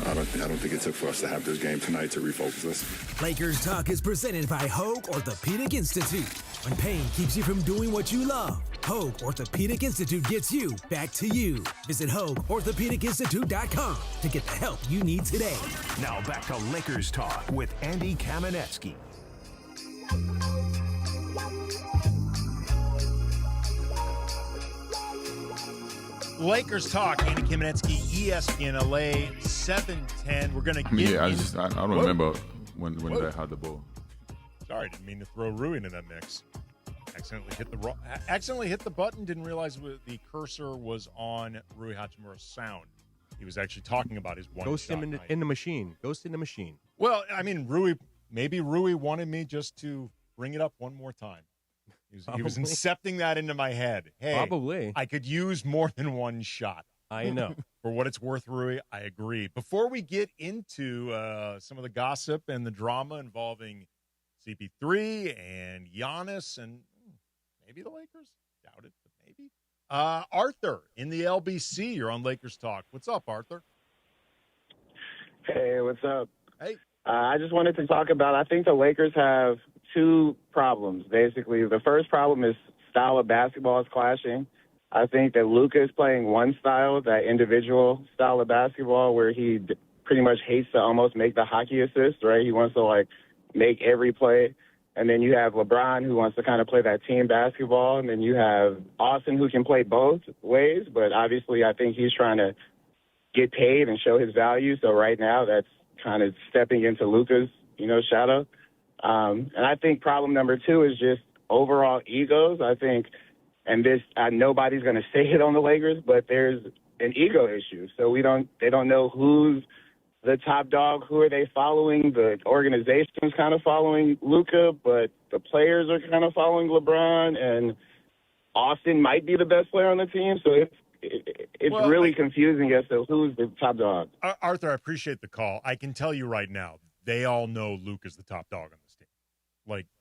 I don't think it took for us to have this game tonight to refocus us. Lakers Talk is presented by Hoag Orthopedic Institute. When pain keeps you from doing what you love, Hoag Orthopedic Institute gets you back to you. Visit HoagOrthopedicInstitute.com to get the help you need today. Now back to Lakers Talk with Andy Kamenetzky. Lakers Talk, Andy Kamenetzky, ESPN LA, 7:10. We're going to get I don't remember when they had the ball. Sorry, didn't mean to throw Rui into that mix. Accidentally hit the button, didn't realize the cursor was on Rui Hachimura's sound. He was actually talking about his one Ghost shot him night. in the machine. Ghost in the machine. Well, I mean, maybe Rui wanted me just to bring it up one more time. He was incepting that into my head. Hey, Probably. I could use more than one shot. I know. For what it's worth, Rui, I agree. Before we get into some of the gossip and the drama involving CP3 and Giannis and maybe the Lakers, doubt it, but maybe. Arthur in the LBC, you're on Lakers Talk. What's up, Arthur? Hey, what's up? Hey. I just wanted to talk about, I think the Lakers have two problems, basically. The first problem is style of basketball is clashing. I think that Luka is playing one style, that individual style of basketball, where he pretty much hates to almost make the hockey assist, right? He wants to, make every play. And then you have LeBron, who wants to kind of play that team basketball. And then you have Austin, who can play both ways. But obviously, I think he's trying to get paid and show his value. So right now, that's kind of stepping into Luka's, shadow. And I think problem number two is just overall egos. I think, and nobody's going to say it on the Lakers, but there's an ego issue. So they don't know who's the top dog, who are they following? The organization's kind of following Luka, but the players are kind of following LeBron, and Austin might be the best player on the team. So it's really confusing as to who's the top dog. Arthur, I appreciate the call. I can tell you right now, they all know Luka's the top dog on this team.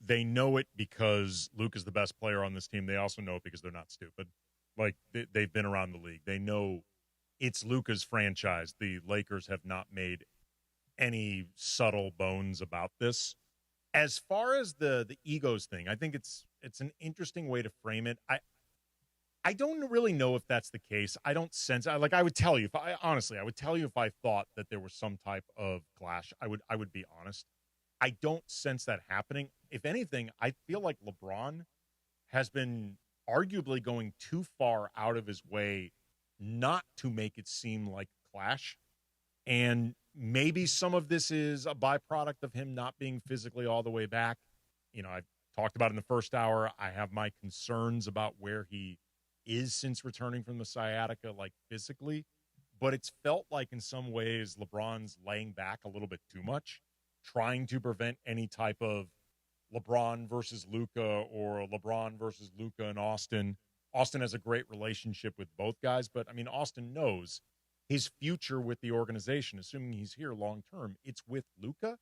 They know it because Luka's the best player on this team. They also know it because they're not stupid. They've been around the league. They know it's Luka's franchise. The Lakers have not made any subtle bones about this. As far as the egos thing, I think it's an interesting way to frame it. I don't really know if that's the case. I don't sense. I would tell you I would tell you if I thought that there was some type of clash. I would be honest. I don't sense that happening. If anything, I feel like LeBron has been arguably going too far out of his way not to make it seem like a clash. And maybe some of this is a byproduct of him not being physically all the way back. I talked about in the first hour, I have my concerns about where he is since returning from the sciatica, physically. But it's felt like in some ways LeBron's laying back a little bit too much, trying to prevent any type of LeBron versus Luka or LeBron versus Luka and Austin. Austin has a great relationship with both guys, but, Austin knows his future with the organization, assuming he's here long term, it's with Luka.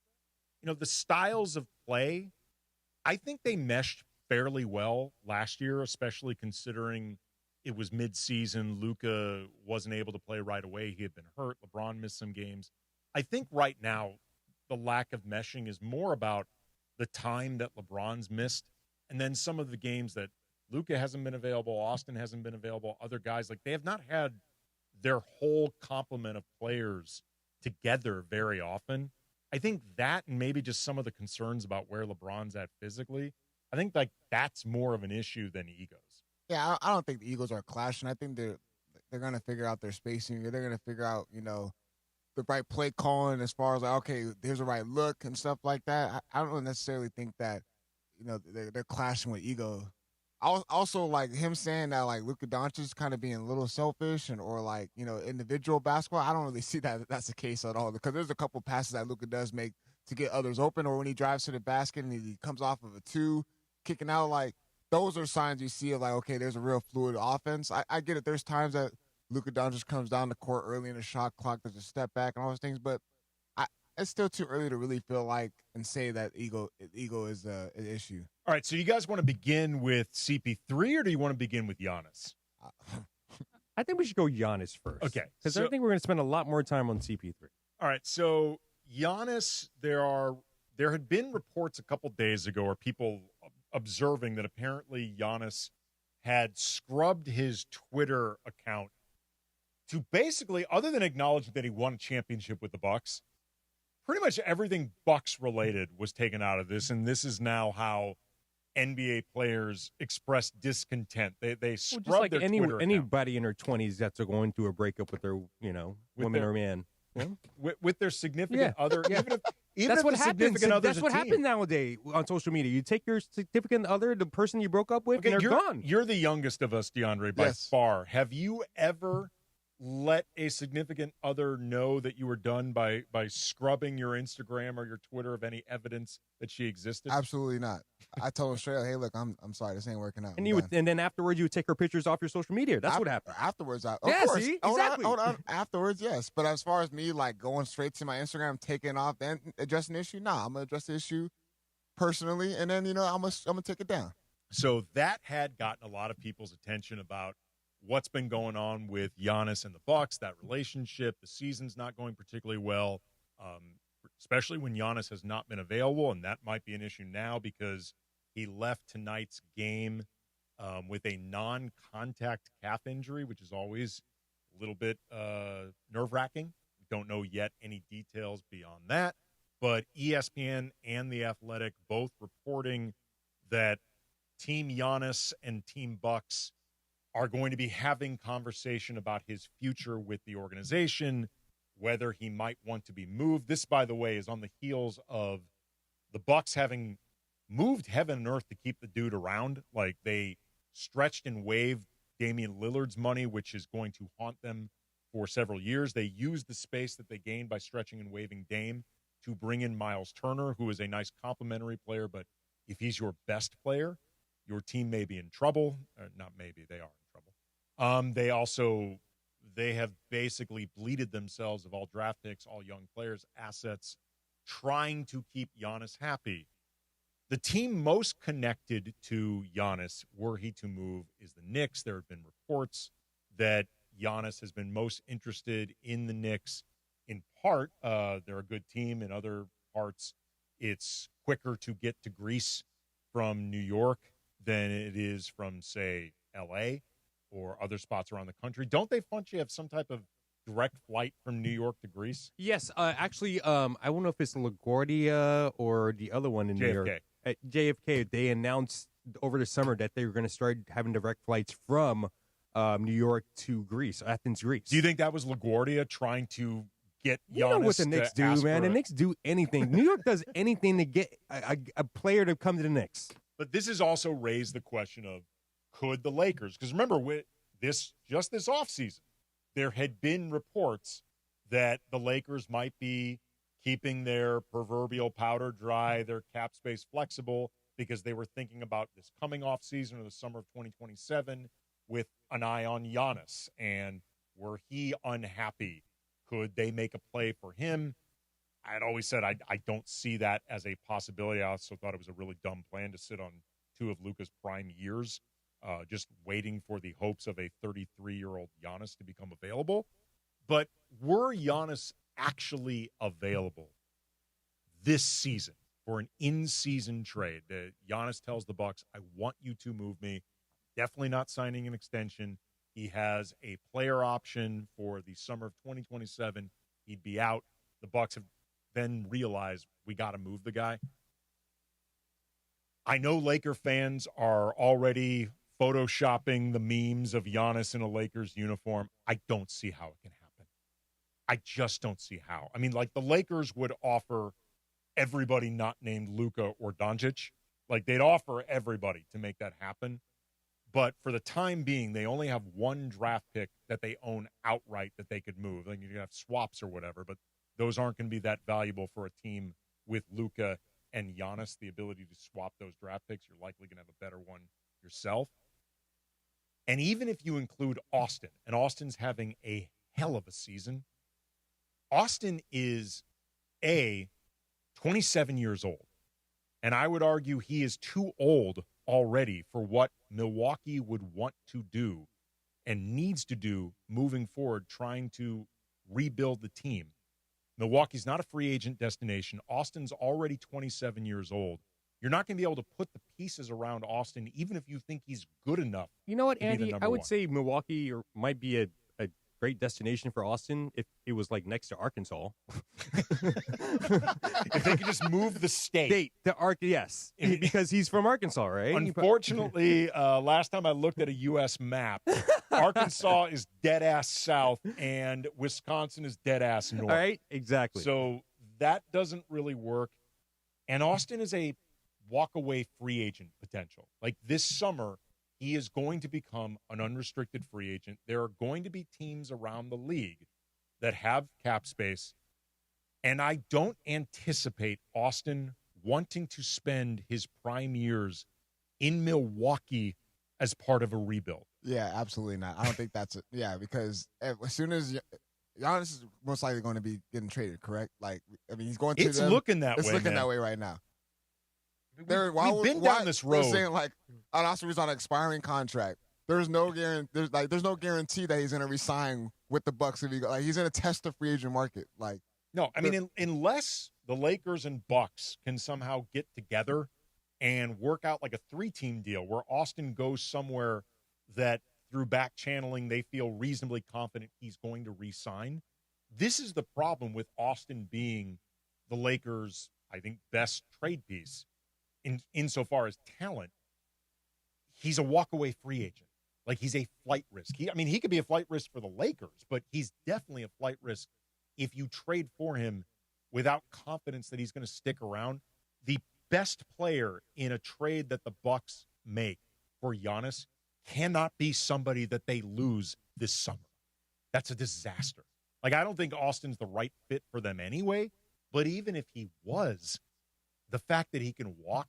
The styles of play, I think they meshed fairly well last year, especially considering it was midseason. Luka wasn't able to play right away. He had been hurt. LeBron missed some games. I think right now the lack of meshing is more about the time that LeBron's missed and then some of the games that Luka hasn't been available, Austin hasn't been available, other guys. They have not had their whole complement of players together very often. I think that and maybe just some of the concerns about where LeBron's at physically, I think that's more of an issue than egos. Yeah, I don't think the Eagles are clashing. I think they're going to figure out their spacing. They're going to figure out, the right play calling as far as like, okay, there's a right look and stuff like that. I don't necessarily think that, they're clashing with ego. Also, like him saying that like Luka Doncic is kind of being a little selfish or like, individual basketball. I don't really see that that's the case at all, because there's a couple passes that Luka does make to get others open, or when he drives to the basket and he comes off of a 2, kicking out, like those are signs you see of like, okay, there's a real fluid offense. I get it. There's times that Luka Doncic comes down the court early in the shot clock, there's a step back and all those things, but it's still too early to really feel like and say that ego is an issue. All right, so you guys want to begin with CP3 or do you want to begin with Giannis? I think we should go Giannis first. Okay. Because I think we're going to spend a lot more time on CP3. All right, so Giannis, there had been reports a couple days ago, or people observing that apparently Giannis had scrubbed his Twitter account to basically, other than acknowledging that he won a championship with the Bucks, pretty much everything Bucks related was taken out of this, and this is now how NBA players express discontent. They scrub just like their Twitter account. anybody in their 20s that's going through a breakup with their, woman or man. With their significant other, even that's if what the happens. significant other's That's a what team. happens nowadays on social media. You take your significant other, the person you broke up with, Okay, and they're gone. You're the youngest of us, DeAndre, by far. Have you ever let a significant other know that you were done by scrubbing your Instagram or your Twitter of any evidence that she existed? Absolutely not. I told him straight up, hey, look, I'm sorry, this ain't working out. And then afterwards, you would take her pictures off your social media. That's what happened. Afterwards, of Yeah, course. see? Hold Exactly. on. Afterwards, yes. But as far as me, like, going straight to my Instagram, taking off, then addressing the issue, I'm going to address the issue personally, and then, I'm going to take it down. So that had gotten a lot of people's attention about what's been going on with Giannis and the Bucks, that relationship. The season's not going particularly well, especially when Giannis has not been available, and that might be an issue now because he left tonight's game with a non-contact calf injury, which is always a little bit nerve-wracking. We don't know yet any details beyond that, but ESPN and The Athletic both reporting that Team Giannis and Team Bucks are going to be having conversation about his future with the organization, whether he might want to be moved. This, by the way, is on the heels of the Bucks having moved heaven and earth to keep the dude around. Like, they stretched and waived Damian Lillard's money, which is going to haunt them for several years. They used the space that they gained by stretching and waiving Dame to bring in Miles Turner, who is a nice complimentary player, but if he's your best player, your team may be in trouble. Not maybe, they are in trouble. They have basically bleeded themselves of all draft picks, all young players, assets, trying to keep Giannis happy. The team most connected to Giannis, were he to move, is the Knicks. There have been reports that Giannis has been most interested in the Knicks. In part, they're a good team. In other parts, it's quicker to get to Greece from New York than it is from, say, L.A. or other spots around the country. Don't they you have some type of direct flight from New York to Greece? Yes, actually, I don't know if it's LaGuardia or the other one in JFK. New York. At JFK, they announced over the summer that they were going to start having direct flights from New York to Greece, Athens, Greece. Do you think that was LaGuardia trying to get Giannis? You know what the Knicks do, man. The Knicks do anything. New York does anything to get a player to come to the Knicks. But this has also raised the question of, could the Lakers? Because remember, this offseason, there had been reports that the Lakers might be keeping their proverbial powder dry, their cap space flexible, because they were thinking about this coming off season or the summer of 2027 with an eye on Giannis. And were he unhappy, could they make a play for him? I had always said I don't see that as a possibility. I also thought it was a really dumb plan to sit on two of Luka's prime years, just waiting for the hopes of a 33-year-old Giannis to become available. But were Giannis actually available this season for an in-season trade? Giannis tells the Bucks, I want you to move me. Definitely not signing an extension. He has a player option for the summer of 2027. He'd be out. The Bucks have then realized we got to move the guy. I know Laker fans are already photoshopping the memes of Giannis in a Lakers uniform. I don't see how it can happen. I just don't see how. I mean, like, the Lakers would offer everybody not named Luka or Doncic. Like, they'd offer everybody to make that happen. But for the time being, they only have one draft pick that they own outright that they could move. Like, you can have swaps or whatever, but those aren't going to be that valuable for a team with Luka and Giannis. The ability to swap those draft picks, you're likely going to have a better one yourself. And even if you include Austin, and Austin's having a hell of a season, Austin is 27 years old. And I would argue he is too old already for what Milwaukee would want to do and needs to do moving forward, trying to rebuild the team. Milwaukee's not a free agent destination. Austin's already 27 years old. You're not going to be able to put the pieces around Austin, even if you think he's good enough. You know what, Andy? I would one. say Milwaukee might be a great destination for Austin if it was like next to Arkansas. If they could just move the state. Yes, because he's from Arkansas, right? Unfortunately, last time I looked at a U.S. map, Arkansas is dead-ass south and Wisconsin is dead-ass north. All right, exactly. So that doesn't really work. And Austin is a walk-away free agent potential. Like, this summer, he is going to become an unrestricted free agent. There are going to be teams around the league that have cap space, and I don't anticipate Austin wanting to spend his prime years in Milwaukee as part of a rebuild. Yeah, absolutely not. I don't think that's it. Yeah, because as soon as Giannis is most likely going to be getting traded, correct? Like, I mean, he's going to. It's looking that way. It's looking man. that way right now. We've been down this road. They're saying, like, Austin's on an expiring contract. There's no guarantee that he's going to resign with the Bucks if he's going to test the free agent market. Like, no, I mean, unless the Lakers and Bucks can somehow get together and work out like a 3-team deal where Austin goes somewhere that through back channeling they feel reasonably confident he's going to re-sign. This is the problem with Austin being the Lakers, I think, best trade piece insofar as talent. He's a walk-away free agent. Like, he's a flight risk. He could be a flight risk for the Lakers, but he's definitely a flight risk if you trade for him without confidence that he's going to stick around. The best player in a trade that the Bucks make for Giannis cannot be somebody that they lose this summer. That's a disaster. Like, I don't think Austin's the right fit for them anyway, but even if he was, the fact that he can walk.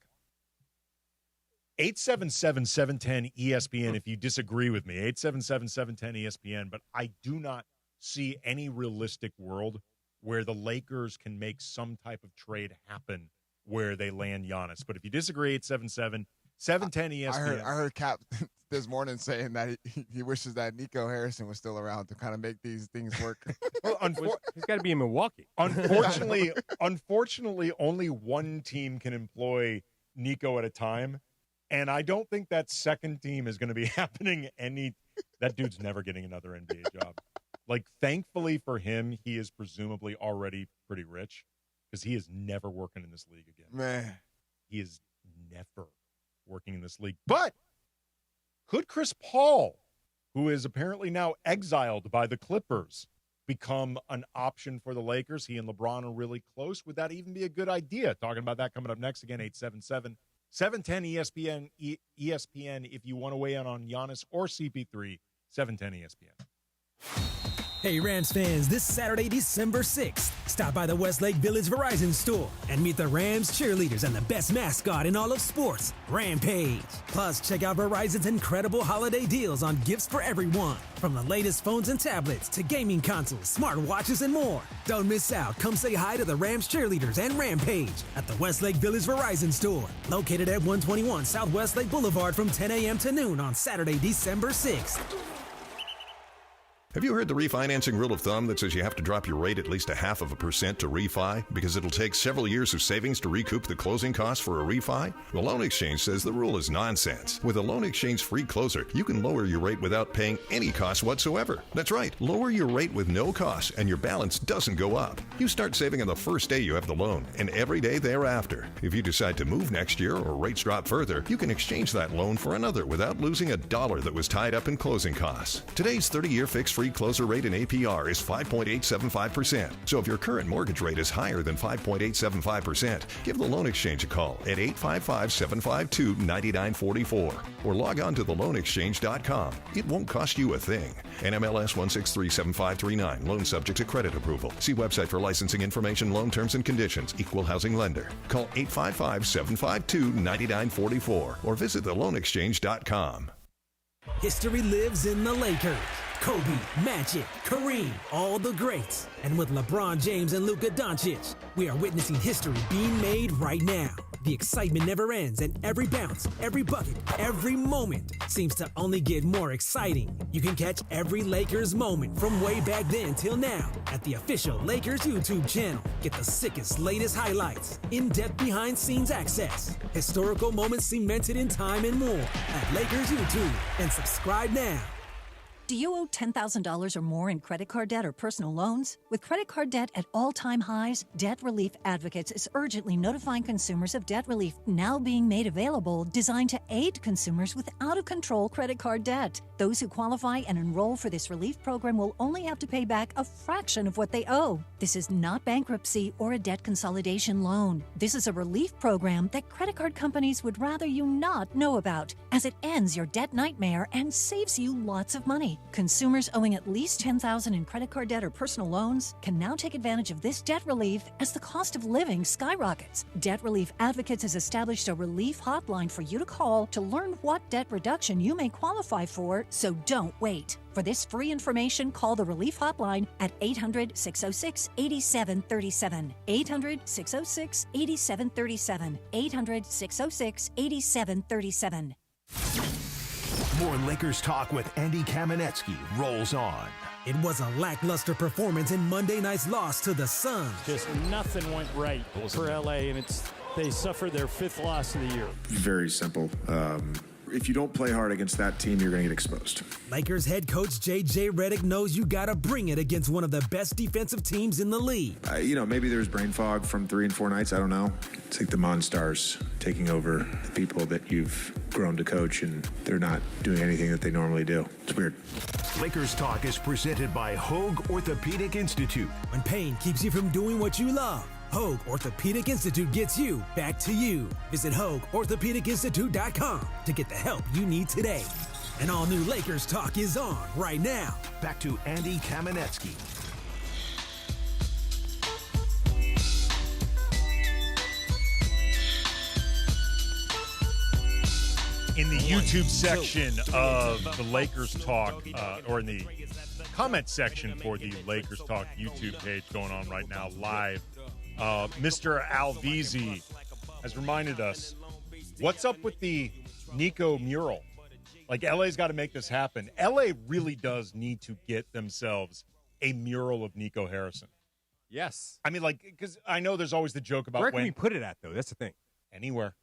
877-710-ESPN if you disagree with me. 877-710-ESPN, but I do not see any realistic world where the Lakers can make some type of trade happen where they land Giannis. But if you disagree, 877-710-ESPN. I heard Cap this morning saying that he wishes that Nico Harrison was still around to kind of make these things work. Well, he's got to be in Milwaukee. Unfortunately, only one team can employ Nico at a time. And I don't think that second team is going to be happening that dude's never getting another NBA job. Like, thankfully for him, he is presumably already pretty rich because he is never working in this league again. Man. He is never working in this league. But could Chris Paul, who is apparently now exiled by the Clippers, become an option for the Lakers? He and LeBron are really close. Would that even be a good idea? Talking about that coming up next. Again, 877-710-ESPN. ESPN if you want to weigh in on Giannis or CP3, 710-ESPN. Hey, Rams fans, this Saturday, December 6th, stop by the Westlake Village Verizon store and meet the Rams cheerleaders and the best mascot in all of sports, Rampage. Plus, check out Verizon's incredible holiday deals on gifts for everyone, from the latest phones and tablets to gaming consoles, smartwatches, and more. Don't miss out. Come say hi to the Rams cheerleaders and Rampage at the Westlake Village Verizon store, located at 121 South Westlake Boulevard from 10 a.m. to noon on Saturday, December 6th. Have you heard the refinancing rule of thumb that says you have to drop your rate at least 0.5% to refi because it'll take several years of savings to recoup the closing costs for a refi? The Loan Exchange says the rule is nonsense. With a Loan Exchange free closer, you can lower your rate without paying any cost whatsoever. That's right, lower your rate with no cost and your balance doesn't go up. You start saving on the first day you have the loan and every day thereafter. If you decide to move next year or rates drop further, you can exchange that loan for another without losing a dollar that was tied up in closing costs. Today's 30-year fixed-free closer rate in APR is 5.875%. So if your current mortgage rate is higher than 5.875%, give the Loan Exchange a call at 855-752-9944 or log on to theloanexchange.com. It won't cost you a thing. NMLS 1637539. Loan subject to credit approval. See website for licensing information, loan terms and conditions. Equal housing lender. Call 855-752-9944 or visit theloanexchange.com. History lives in the Lakers. Kobe, Magic, Kareem, all the greats. And with LeBron James and Luka Doncic, we are witnessing history being made right now. The excitement never ends, and every bounce, every bucket, every moment seems to only get more exciting. You can catch every Lakers moment from way back then till now at the official Lakers YouTube channel. Get the sickest, latest highlights, in-depth behind-scenes access, historical moments cemented in time, and more at Lakers YouTube. And subscribe now. Do you owe $10,000 or more in credit card debt or personal loans? With credit card debt at all-time highs, Debt Relief Advocates is urgently notifying consumers of debt relief now being made available, designed to aid consumers with out-of-control credit card debt. Those who qualify and enroll for this relief program will only have to pay back a fraction of what they owe. This is not bankruptcy or a debt consolidation loan. This is a relief program that credit card companies would rather you not know about, as it ends your debt nightmare and saves you lots of money. Consumers owing at least $10,000 in credit card debt or personal loans can now take advantage of this debt relief as the cost of living skyrockets. Debt Relief Advocates has established a relief hotline for you to call to learn what debt reduction you may qualify for, so don't wait. For this free information, call the Relief Hotline at 800-606-8737. 800-606-8737. 800-606-8737. More Lakers talk with Andy Kamenetzky rolls on. It was a lackluster performance in Monday night's loss to the Suns. Just nothing went right for LA, and they suffered their 5th loss of the year. Very simple. If you don't play hard against that team, you're going to get exposed. Lakers head coach J.J. Redick knows you got to bring it against one of the best defensive teams in the league. Maybe there's brain fog from 3 and 4 nights. I don't know. It's like the Monstars taking over the people that you've grown to coach, and they're not doing anything that they normally do. It's weird. Lakers Talk is presented by Hoag Orthopedic Institute. When pain keeps you from doing what you love, Hoag Orthopedic Institute gets you back to you. Visit HoagOrthopedicInstitute.com to get the help you need today. And all new Lakers Talk is on right now. Back to Andy Kamenetzky. In the YouTube section of the Lakers Talk, or in the comment section for the Lakers Talk YouTube page going on right now live, Mr. Alvizi has reminded us, what's up with the Nico mural? Like, LA's got to make this happen. LA really does need to get themselves a mural of Nico Harrison. Yes. I mean, like, because I know there's always the joke about where can we put it at, though? That's the thing. Anywhere.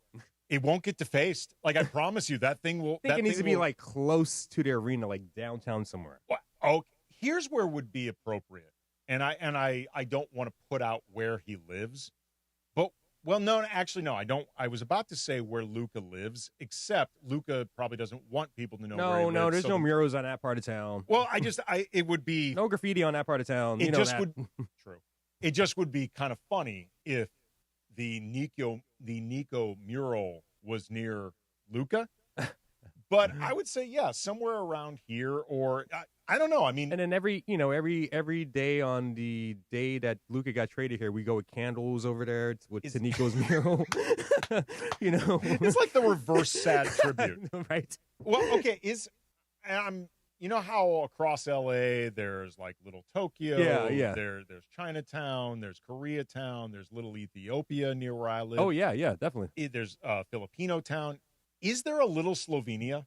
It won't get defaced. Like, I promise you, that thing will. I think it needs to be, like, close to the arena, like downtown somewhere. Oh, here's where would be appropriate. And I don't want to put out where he lives. But, well, no, actually, no, I don't. I was about to say where Luka lives, except Luka probably doesn't want people to know where he lives. No, there's no murals on that part of town. Well, it would be. No graffiti on that part of town. It just would. True. It just would be kind of funny if the Nico mural was near Luka. But I would say, yeah, somewhere around here, or I don't know. I mean, and then every day on the day that Luka got traded here, we go with candles over there to Nico's mural. It's like the reverse sad tribute, right? Well, okay, you know how across LA there's like Little Tokyo, yeah. There's Chinatown, there's Koreatown, there's Little Ethiopia near where I live. Oh yeah, definitely. There's Filipino town. Is there a Little Slovenia?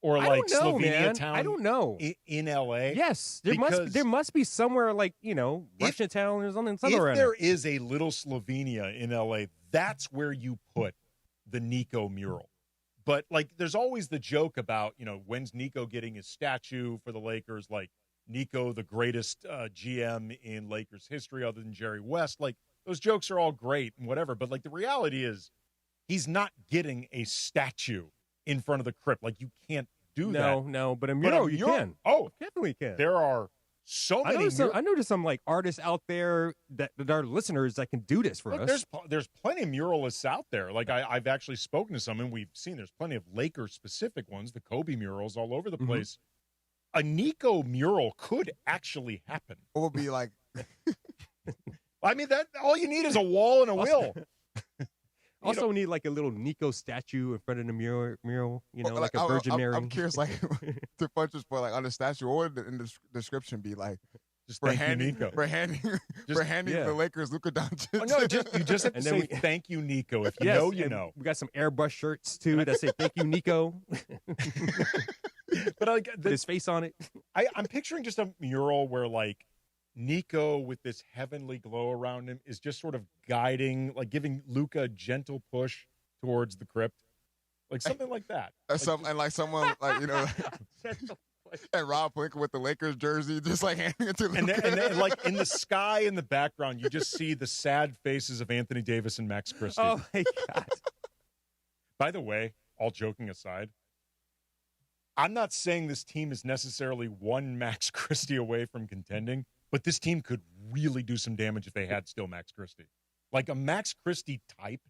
or I like don't know, Slovenia man. town? I don't know. In L.A. Yes, there Because must be somewhere like Russian town or something. If Around there is a little Slovenia in L.A., that's where you put the Nico mural. But like, there's always the joke about when's Nico getting his statue for the Lakers? Like Nico, the greatest GM in Lakers history, other than Jerry West. Like those jokes are all great and whatever. But like the reality is, he's not getting a statue in front of the crypt. Like you can't do that. No, but a mural you can. Oh, definitely can. There are so many. I know there's some like artists out there that are listeners that can do this for us. There's plenty of muralists out there. Like I've actually spoken to some, and we've seen there's plenty of Lakers specific ones, the Kobe murals all over the place. A Nico mural could actually happen. What would be like? I mean, that all you need is a wall and a will. Also need like a little Nico statue in front of the mural, like a Virgin Mary. I'm curious, like, to punch this point, like on the statue, what would in the description be like? Just for thank handing, you, Nico. For handing, the Lakers Luka Doncic. Oh, no, you just have to say thank you, Nico. If you know, you know. We got some airbrush shirts too that say thank you, Nico. But like his face on it. I'm picturing just a mural where like Nico with this heavenly glow around him is just sort of guiding, like giving Luka a gentle push towards the crypt. Like something like that. Someone like, and Rob Palinka with the Lakers jersey, just like handing it to Luka. And then like in the sky in the background, you just see the sad faces of Anthony Davis and Max Christie. Oh my God. By the way, all joking aside, I'm not saying this team is necessarily one Max Christie away from contending, but this team could really do some damage if they had still Max Christie. Like a Max Christie type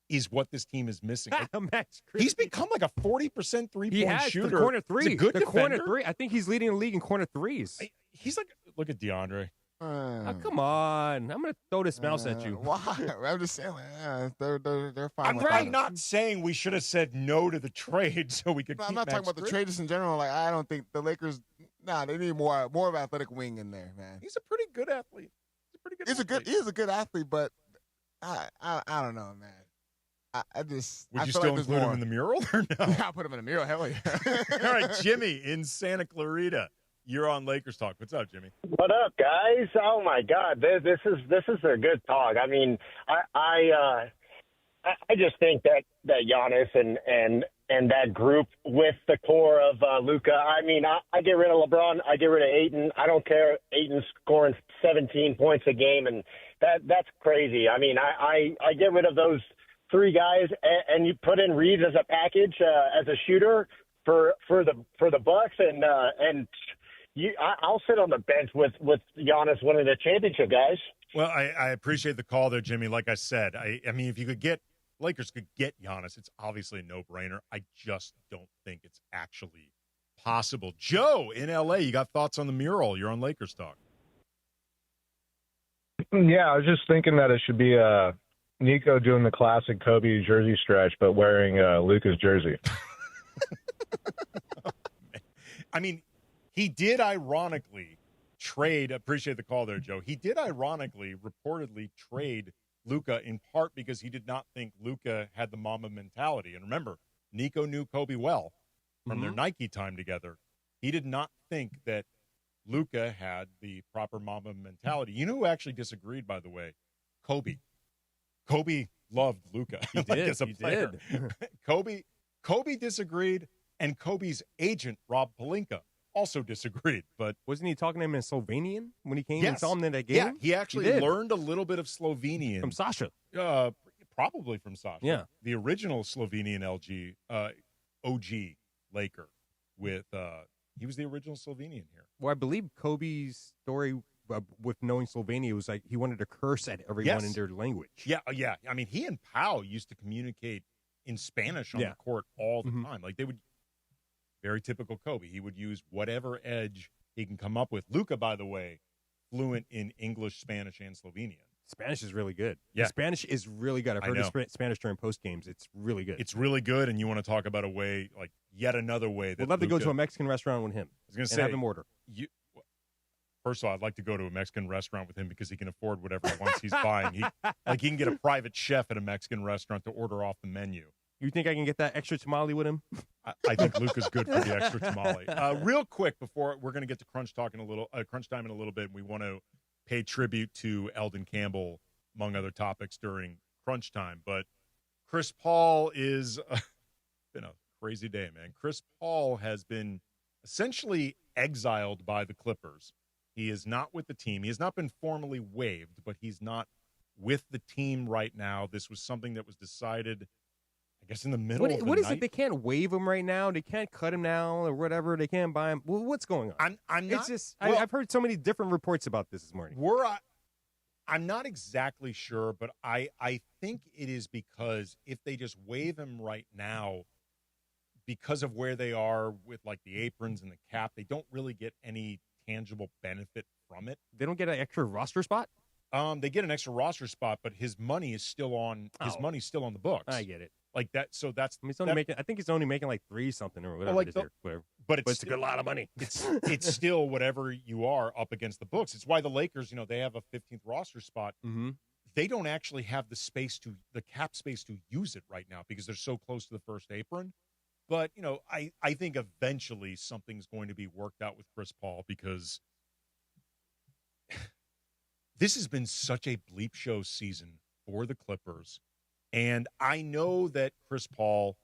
is what this team is missing. Max Christie. He's become like a 40% three-point shooter. The corner three. He's a good corner defender. three. I think he's leading the league in corner threes. He's like, look at DeAndre. Oh, come on. I'm going to throw this mouse at you. Why? I'm just saying, they're fine. I'm not saying we should have said no to the trade so we could keep I'm not talking about the trade just in general. Like, I don't think the Lakers, they need more of an athletic wing in there, man. He's a pretty good athlete. He is a good athlete, but I don't know, man. I just Would you feel still like include him in the mural or no? Yeah, I'll put him in the mural. Hell yeah. All right, Jimmy in Santa Clarita. You're on Lakers Talk. What's up, Jimmy? What up, guys? Oh my God, this is a good talk. I mean, I just think that Giannis and that group with the core of Luka. I mean, I get rid of LeBron, I get rid of Ayton. I don't care. Ayton's scoring 17 points a game, and that's crazy. I mean, I get rid of those three guys, and you put in Reeves as a package as a shooter for the Bucks, and I'll sit on the bench with Giannis winning the championship, guys. Well, I appreciate the call there, Jimmy. Like I said, I mean, if you could get Lakers could get Giannis, it's obviously a no-brainer. I just don't think it's actually possible. Joe in L.A., you got thoughts on the mural? You're on Lakers Talk. Yeah, I was just thinking that it should be Nico doing the classic Kobe jersey stretch, but wearing Luka's jersey. I mean, he did ironically trade. Appreciate the call there, Joe. He did ironically, reportedly trade Luka in part because he did not think Luka had the Mamba mentality. And remember, Nico knew Kobe well from their Nike time together. He did not think that Luka had the proper Mamba mentality. You know who actually disagreed, by the way? Kobe. Kobe loved Luka. He did. As a player. Kobe disagreed, and Kobe's agent, Rob Palinka, also disagreed. But wasn't he talking to him in Slovenian when he came yes. and saw him in that game? Yeah, he actually learned a little bit of Slovenian from Sasha. Probably from Sasha. Yeah, the original Slovenian OG Laker. With he was the original Slovenian here. Well, I believe Kobe's story with knowing Slovenia was like he wanted to curse at everyone in their language. Yeah. I mean, he and Pau used to communicate in Spanish on the court all the time. Like they would. Very typical Kobe. He would use whatever edge he can come up with. Luka, by the way, fluent in English, Spanish, and Slovenian. Spanish is really good. Yeah. Spanish is really good. I've heard his Spanish during post games. It's really good. It's really good, and you want to talk about a way, like yet another way that we'd love to go to a Mexican restaurant with him. I was going to say, have him order. First of all, I'd like to go to a Mexican restaurant with him because he can afford whatever once he's buying. He can get a private chef at a Mexican restaurant to order off the menu. You think I can get that extra tamale with him? I think Luka's good for the extra tamale. Real quick, before we're going to get to crunch time in a little bit, and we want to pay tribute to Elden Campbell, among other topics, during crunch time. But Chris Paul is been a crazy day, man. Chris Paul has been essentially exiled by the Clippers. He is not with the team. He has not been formally waived, but he's not with the team right now. This was something that was decided, I guess, in the middle of the night. What is it? They can't waive him right now? They can't cut him now or whatever? They can't buy him? Well, what's going on? I'm not. It's just, I've heard so many different reports about this morning. I'm not exactly sure, but I think it is because if they just waive him right now, because of where they are with like the aprons and the cap, they don't really get any tangible benefit from it. They don't get an extra roster spot? They get an extra roster spot, but his money is still on money's still on the books. I get it. Like that, so that's. I mean, I think he's only making like 3 something or whatever. Whatever. But it's a good lot of money. It's still whatever you are up against the books. It's why the Lakers, they have a 15th roster spot. Mm-hmm. They don't actually have the cap space to use it right now because they're so close to the first apron. But I think eventually something's going to be worked out with Chris Paul because this has been such a bleep show season for the Clippers. And I know that Chris Paul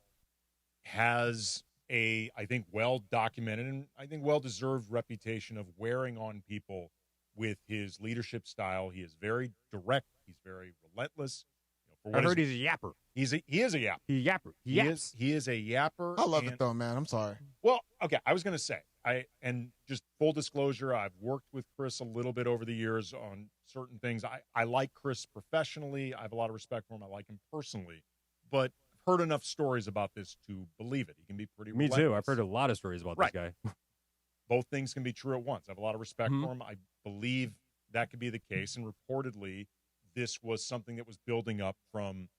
has I think, well-documented and I think well-deserved reputation of wearing on people with his leadership style. He is very direct. He's very relentless. I heard he's a yapper. He is a yapper. He yaps. He is a yapper. I love it, though, man. I'm sorry. Well, okay, I was going to say, and just full disclosure, I've worked with Chris a little bit over the years on certain things. I like Chris professionally. I have a lot of respect for him. I like him personally. But I've heard enough stories about this to believe it. He can be pretty relentless. Me too. I've heard a lot of stories about this guy. Both things can be true at once. I have a lot of respect for him. I believe that could be the case. And reportedly, this was something that was building up from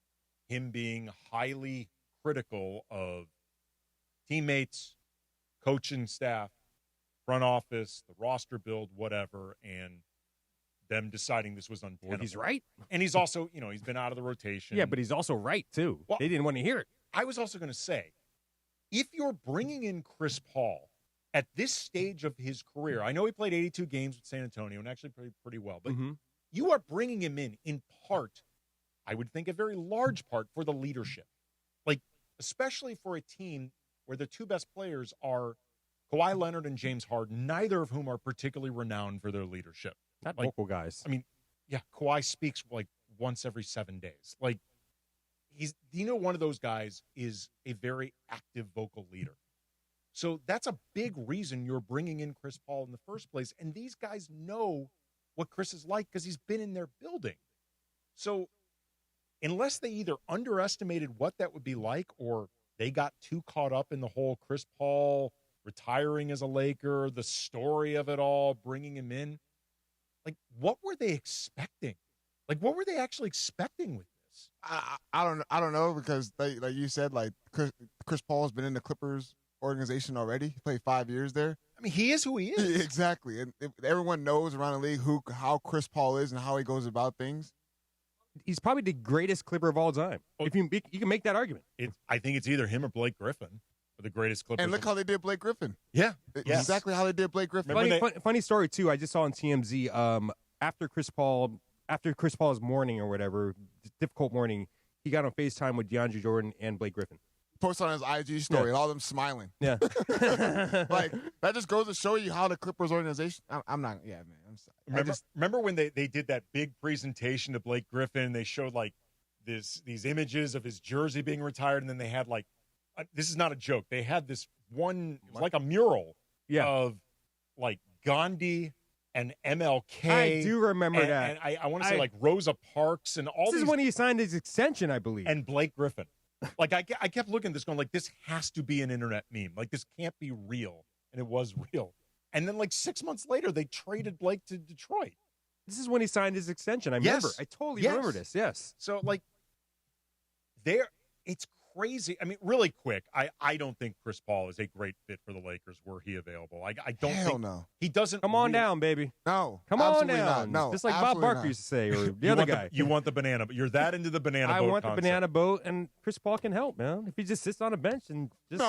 him being highly critical of teammates, coaching staff, front office, the roster build, whatever, and them deciding this was untenable. Well, he's right. And he's also, he's been out of the rotation. Yeah, but he's also right, too. Well, they didn't want to hear it. I was also going to say, if you're bringing in Chris Paul at this stage of his career, I know he played 82 games with San Antonio and actually played pretty well, but you are bringing him in part, I would think a very large part, for the leadership. Like, especially for a team where the two best players are Kawhi Leonard and James Harden, neither of whom are particularly renowned for their leadership. Not vocal guys. I mean, yeah, Kawhi speaks like once every 7 days. Like, one of those guys is a very active vocal leader. So that's a big reason you're bringing in Chris Paul in the first place. And these guys know what Chris is like because he's been in their building. So unless they either underestimated what that would be like or they got too caught up in the whole Chris Paul retiring as a Laker, the story of it all, bringing him in, like, what were they expecting? Like, what were they actually expecting with this? I don't know because like you said, like Chris Paul's been in the Clippers organization already. He played 5 years there. I mean, he is who he is. Exactly. And everyone knows around the league how Chris Paul is and how he goes about things. He's probably the greatest Clipper of all time. If you can make that argument. I think it's either him or Blake Griffin for the greatest Clippers. And look how they did Blake Griffin. Yeah. Exactly how they did Blake Griffin. Funny story, too. I just saw on TMZ, after Chris Paul's morning or whatever, difficult morning, he got on FaceTime with DeAndre Jordan and Blake Griffin. Post on his IG story and all them smiling. Yeah. Like, that just goes to show you how the Clippers organization, I'm not, yeah, man, I'm sorry. Remember when they did that big presentation to Blake Griffin? They showed like these images of his jersey being retired, and then they had like, this is not a joke, they had this one, it was like a mural of like Gandhi and MLK. I do remember that. And I want to say like Rosa Parks and all This is when he signed his extension, I believe. And Blake Griffin. Like, I kept looking at this going, like, this has to be an internet meme. Like, this can't be real. And it was real. And then, like, 6 months later, they traded Blake to Detroit. This is when he signed his extension. I remember. I totally remember this, yes. So, like, it's crazy. I mean, really quick, I don't think Chris Paul is a great fit for the Lakers were he available. I don't think no. He doesn't. Come on down, baby. No. Come on absolutely down. not. No. Just like Bob Barker used to say, or the other guy. You want the banana, but you're that into the banana boat I want concept. the banana boat, and Chris Paul can help, man. If he just sits on a bench and just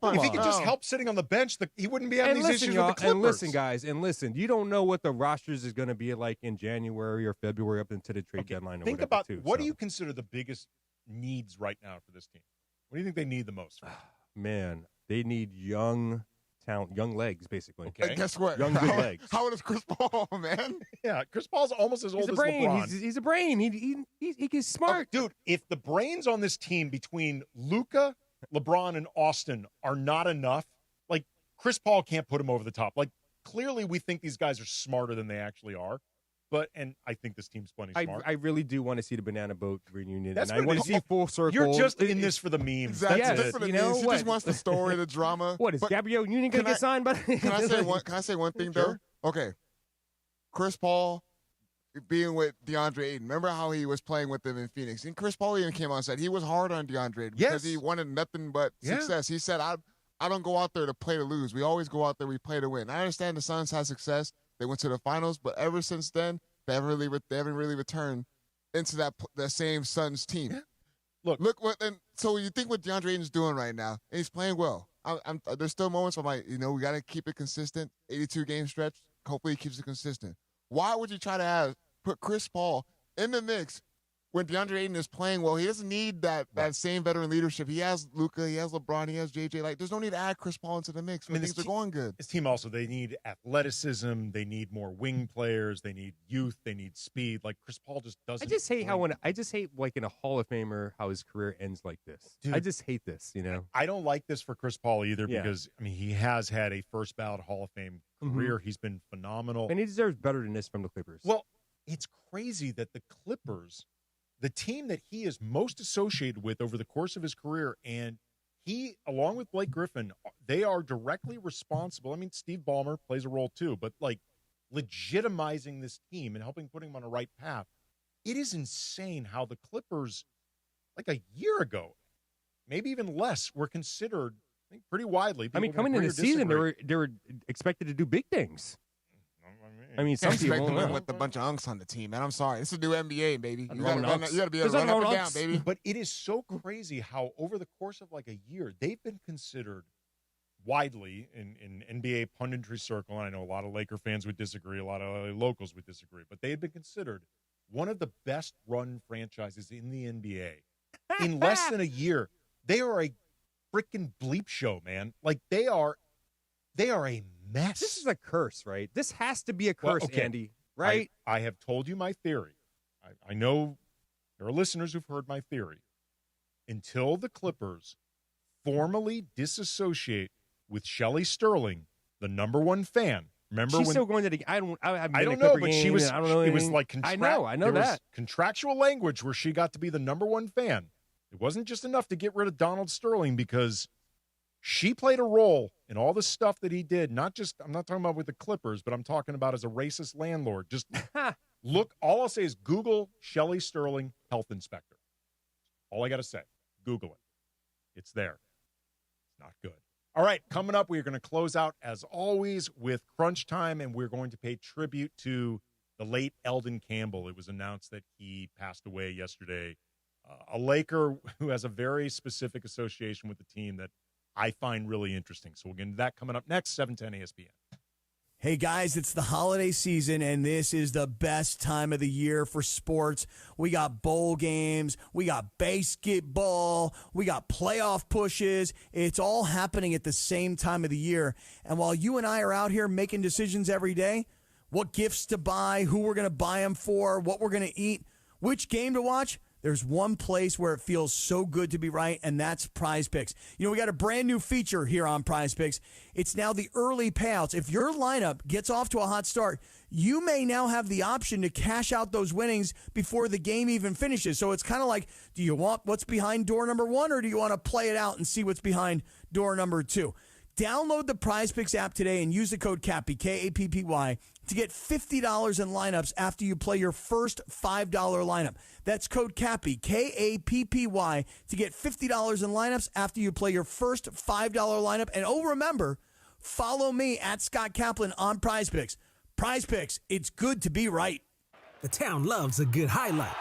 If he could just help sitting on the bench, he wouldn't be having these issues with the Clippers. And listen, guys, you don't know what the rosters is going to be like in January or February up into the trade deadline. Or Think whatever, about too, what so. do you consider the biggest needs right now for this team? What do you think they need the most? Man, they need young talent, young legs, basically. Okay. And guess what? Young good legs. How old is Chris Paul, man? Yeah, Chris Paul's almost as old as brain. LeBron. He's a brain. He's smart. Dude, if the brains on this team between Luka, LeBron, and Austin are not enough, like Chris Paul can't put him over the top. Like clearly we think these guys are smarter than they actually are. And I think this team's plenty smart. I really do want to see the banana boat reunion. That's and I what want it to is. see full circle. You're just in this for the memes. Exactly. That's Just it. for the You know news. He what? just wants the story, the drama. What is But Gabrielle Union going to get signed? By Can I say one thing though? Okay, Chris Paul being with DeAndre Ayton. Remember how he was playing with them in Phoenix? And Chris Paul even came out and said he was hard on DeAndre Ayton because he wanted nothing but success. He said, I don't go out there to play to lose. We always go out there, we play to win. I understand the Suns had success. They went to the finals, but ever since then, they haven't really returned into that same Suns team. Yeah. Look what. And so you think what DeAndre Ayton's doing right now, and he's playing well. There's still moments where I'm like, we got to keep it consistent. 82 game stretch. Hopefully, he keeps it consistent. Why would you try to put Chris Paul in the mix when DeAndre Ayton is playing well? He doesn't need that same veteran leadership. He has Luka, he has LeBron, he has JJ. Like, there's no need to add Chris Paul into the mix when things are going good. This team also, they need athleticism. They need more wing players. They need youth. They need speed. Like Chris Paul just doesn't. I just hate like in a Hall of Famer how his career ends like this. Dude, I just hate this. I don't like this for Chris Paul either because he has had a first ballot Hall of Fame career. He's been phenomenal, and he deserves better than this from the Clippers. Well, it's crazy that the Clippers, the team that he is most associated with over the course of his career, and he, along with Blake Griffin, they are directly responsible. I mean, Steve Ballmer plays a role too, but like legitimizing this team and helping put him on a right path. It is insane how the Clippers, like a year ago, maybe even less, were considered, I think, pretty widely. I mean, coming into the season, they were expected to do big things. I mean, some people to win with a bunch of unks on the team, man. I'm sorry. It's a new NBA, baby. You got to be able to run up and down, baby. But it is so crazy how over the course of like a year, they've been considered widely in NBA punditry circle, and I know a lot of Laker fans would disagree, a lot of locals would disagree, but they have been considered one of the best run franchises in the NBA. In less than a year, they are a freaking bleep show, man. Like they are a mess. This is a curse, right? This has to be a curse, Andy, right? I have told you my theory. I know there are listeners who've heard my theory. Until the Clippers formally disassociate with Shelley Sterling, the number one fan. Remember she's when still going to the? I don't know, but she was. I don't know. It was like I know there that was contractual language where she got to be the number one fan. It wasn't just enough to get rid of Donald Sterling because she played a role in all the stuff that he did. Not just, I'm not talking about with the Clippers, but I'm talking about as a racist landlord. Just look, all I'll say is Google Shelley Sterling health inspector. All I got to say, Google it. It's there. It's not good. All right, coming up, we're going to close out, as always, with Crunch Time, and we're going to pay tribute to the late Elden Campbell. It was announced that he passed away yesterday. A Laker who has a very specific association with the team that I find really interesting. So we'll get into that coming up next, 710 ESPN. Hey guys, it's the holiday season, and this is the best time of the year for sports. We got bowl games, we got basketball, we got playoff pushes. It's all happening at the same time of the year. And while you and I are out here making decisions every day, what gifts to buy, who we're going to buy them for, what we're going to eat, which game to watch, there's one place where it feels so good to be right, and that's Prize Picks. You know, we got a brand new feature here on Prize Picks. It's now the early payouts. If your lineup gets off to a hot start, you may now have the option to cash out those winnings before the game even finishes. So it's kind of like, do you want what's behind door number one, or do you want to play it out and see what's behind door number two? Download the Prize Picks app today and use the code CAPPY, K-A-P-P-Y, to get $50 in lineups after you play your first $5 lineup. That's code CAPPY, KAPPY, to get $50 in lineups after you play your first $5 lineup. And remember, follow me at Scott Kaplan on Prize Picks. Prize Picks, it's good to be right. The town loves a good highlight.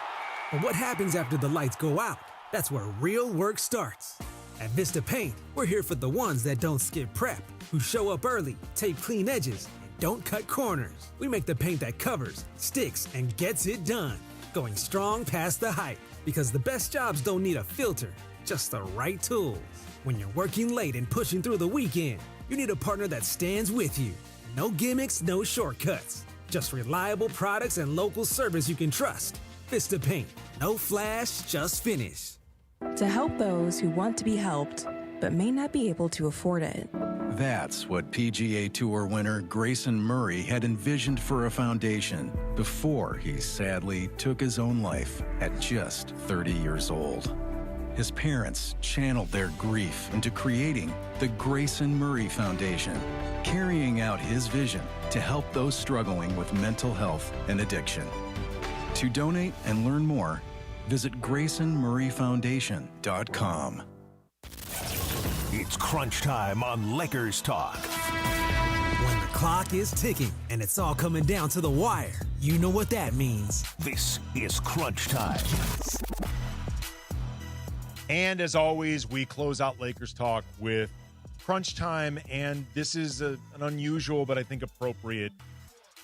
But what happens after the lights go out? That's where real work starts. At Vista Paint, we're here for the ones that don't skip prep, who show up early, take clean edges, and don't cut corners. We make the paint that covers, sticks, and gets it done, going strong past the hype, because the best jobs don't need a filter, just the right tools. When you're working late and pushing through the weekend, you need a partner that stands with you. No gimmicks, no shortcuts. Just reliable products and local service you can trust. Vista Paint. No flash, just finish. To help those who want to be helped, but may not be able to afford it. That's what PGA Tour winner Grayson Murray had envisioned for a foundation before he sadly took his own life at just 30 years old. His parents channeled their grief into creating the Grayson Murray Foundation, carrying out his vision to help those struggling with mental health and addiction. To donate and learn more, visit GraysonMurrayFoundation.com. It's crunch time on Lakers Talk. When the clock is ticking and it's all coming down to the wire, you know what that means. This is crunch time. And as always, we close out Lakers Talk with crunch time, and this is an unusual but I think appropriate,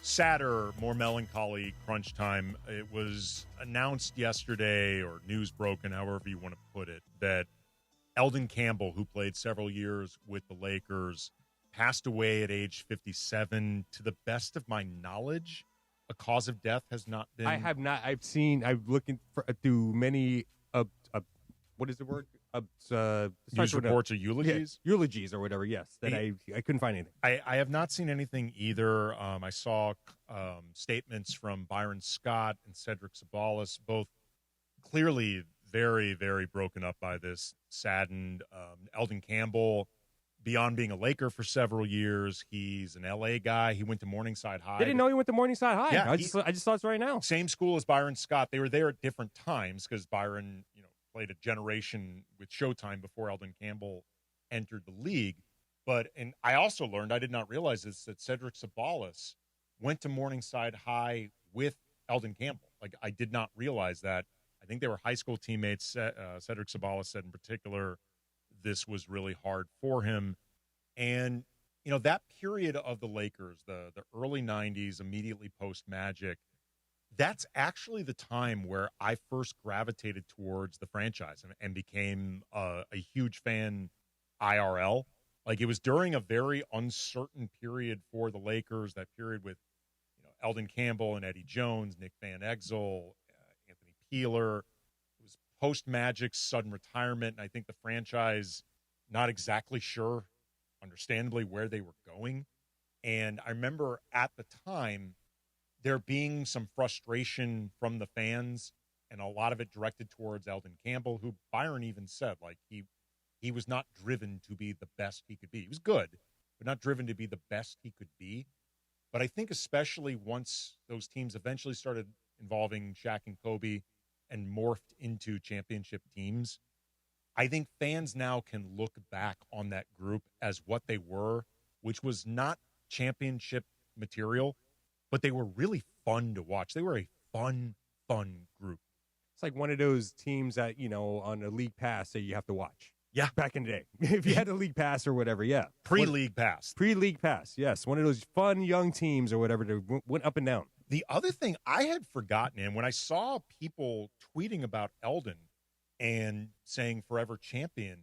sadder, more melancholy crunch time. It was announced yesterday, or news broken, however you want to put it, that Elden Campbell, who played several years with the Lakers, passed away at age 57. To the best of my knowledge, a cause of death has not been. I have not. I'm looking through many. What is the word? News reports or eulogies? Yeah, eulogies or whatever, yes. That I couldn't find anything. I have not seen anything either. I saw statements from Byron Scott and Cedric Sabalas, both clearly very, very broken up by this, saddened. Elden Campbell, beyond being a Laker for several years, he's an L.A. guy. He went to Morningside High. I didn't know he went to Morningside High. Yeah, I just saw it right now. Same school as Byron Scott. They were there at different times because Byron, played a generation with Showtime before Elden Campbell entered the league. And I also learned, I did not realize this, that Cedric Sabalas went to Morningside High with Elden Campbell. Like, I did not realize that. I think they were high school teammates. Cedric Sabalas said in particular, this was really hard for him. And, that period of the Lakers, the early 90s, immediately post-Magic, that's actually the time where I first gravitated towards the franchise and became a huge fan IRL. Like, it was during a very uncertain period for the Lakers, that period with Elden Campbell and Eddie Jones, Nick Van Exel, Anthony Peeler. It was post-Magic's sudden retirement, and I think the franchise not exactly sure, understandably, where they were going. And I remember at the time there being some frustration from the fans, and a lot of it directed towards Elden Campbell, who Byron even said, like, he was not driven to be the best he could be. He was good, but not driven to be the best he could be. But I think especially once those teams eventually started involving Shaq and Kobe and morphed into championship teams, I think fans now can look back on that group as what they were, which was not championship material, but they were really fun to watch. They were a fun group. It's like one of those teams that, on a league pass that you have to watch. Yeah. Back in the day. If you had a league pass or whatever, yeah. Pre-league pass. Pre-league pass, yes. One of those fun young teams or whatever that went up and down. The other thing I had forgotten, and when I saw people tweeting about Elden and saying forever champion,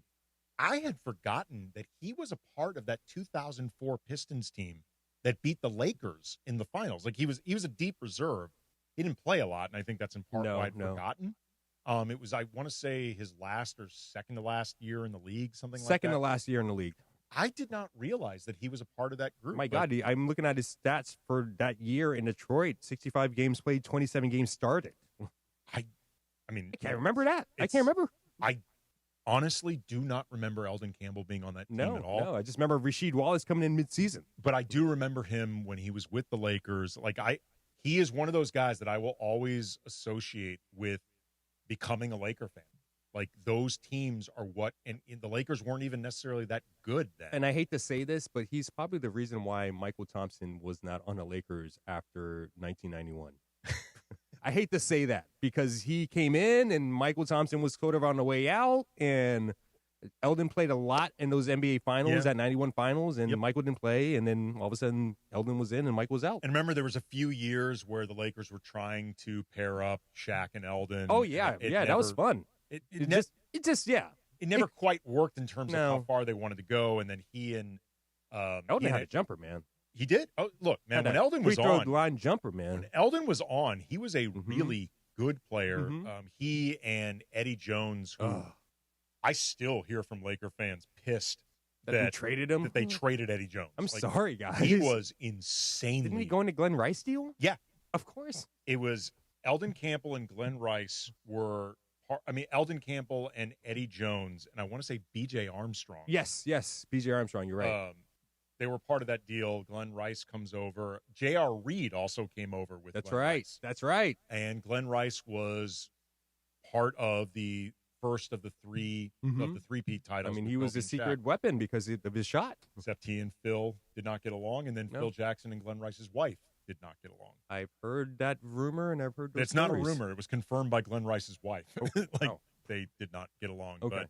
I had forgotten that he was a part of that 2004 Pistons team that beat the Lakers in the finals. Like, he was a deep reserve. He didn't play a lot, and I think that's in part why I'd forgotten. It was, I want to say, his last or second to last year in the league, something like that. Second to last year in the league. I did not realize that he was a part of that group. My God, I'm looking at his stats for that year in Detroit. 65 games played, 27 games started. I mean, I can't remember that. I can't remember. honestly do not remember Elden Campbell being on that team at all. No, I just remember Rasheed Wallace coming in midseason. But I do remember him when he was with the Lakers. He is one of those guys that I will always associate with becoming a Laker fan. Like, those teams are and the Lakers weren't even necessarily that good then. And I hate to say this, but he's probably the reason why Michael Thompson was not on the Lakers after 1991. I hate to say that because he came in and Michael Thompson was sort of on the way out, and Elden played a lot in those NBA finals, that 91 finals, and Michael didn't play, and then all of a sudden Elden was in and Michael was out. And remember, there was a few years where the Lakers were trying to pair up Shaq and Elden. Oh, yeah. That was fun. It never quite worked in terms of how far they wanted to go, and then he and Elden had a jumper, man. He did. Oh, look, man, when Elden was free throw line jumper, man. When Elden was on, he was a really good player. He and Eddie Jones, who I still hear from Laker fans pissed that they traded him. That they traded Eddie Jones. I'm sorry, guys. He was insane. Didn't he go into Glenn Rice deal? Yeah, of course. It was Elden Campbell and Glenn Rice were. Elden Campbell and Eddie Jones, and I want to say B.J. Armstrong. Yes, B.J. Armstrong, you're right. They were part of that deal. Glenn Rice comes over. J.R. Reed also came over with That's Glenn right. Rice. That's right. And Glenn Rice was part of the first of the three-peat titles. I mean, he was a secret weapon because of his shot. Except he and Phil did not get along, and then Phil Jackson and Glenn Rice's wife did not get along. I've heard that rumor, and I've heard those It's stories. not a rumor. It was confirmed by Glenn Rice's wife. They did not get along. Okay. But,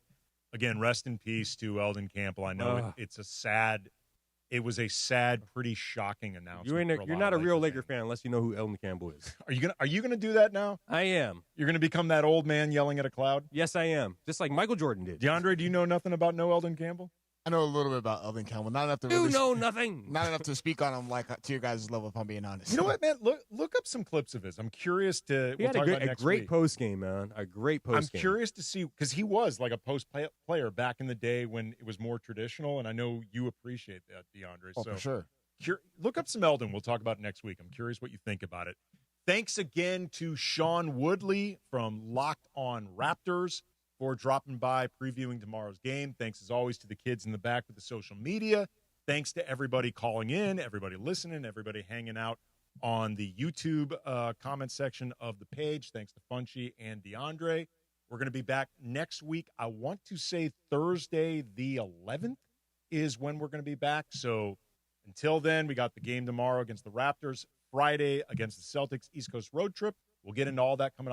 again, rest in peace to Elden Campbell. I know it was a sad, pretty shocking announcement. You're not a real Laker fan unless you know who Elden Campbell is. Are you gonna do that now? I am. You're gonna become that old man yelling at a cloud? Yes, I am. Just like Michael Jordan did. DeAndre, do you know nothing about Elden Campbell? I know a little bit about Elden Campbell. Not enough to know nothing. Not enough to speak on him to your guys' level, if I'm being honest. You know what, man? Look up some clips of his. I'm curious to. He had a great post game, man. A great post game. I'm curious to see because he was like a post player back in the day when it was more traditional, and I know you appreciate that, DeAndre. Oh, for sure. Look up some Elden. We'll talk about it next week. I'm curious what you think about it. Thanks again to Sean Woodley from Locked On Raptors for dropping by, previewing tomorrow's game. Thanks, as always, to the kids in the back with the social media. Thanks to everybody calling in, everybody listening, everybody hanging out on the YouTube comment section of the page. Thanks to Funchy and DeAndre. We're going to be back next week. I want to say Thursday the 11th is when we're going to be back. So until then, we got the game tomorrow against the Raptors, Friday against the Celtics, East Coast road trip. We'll get into all that coming up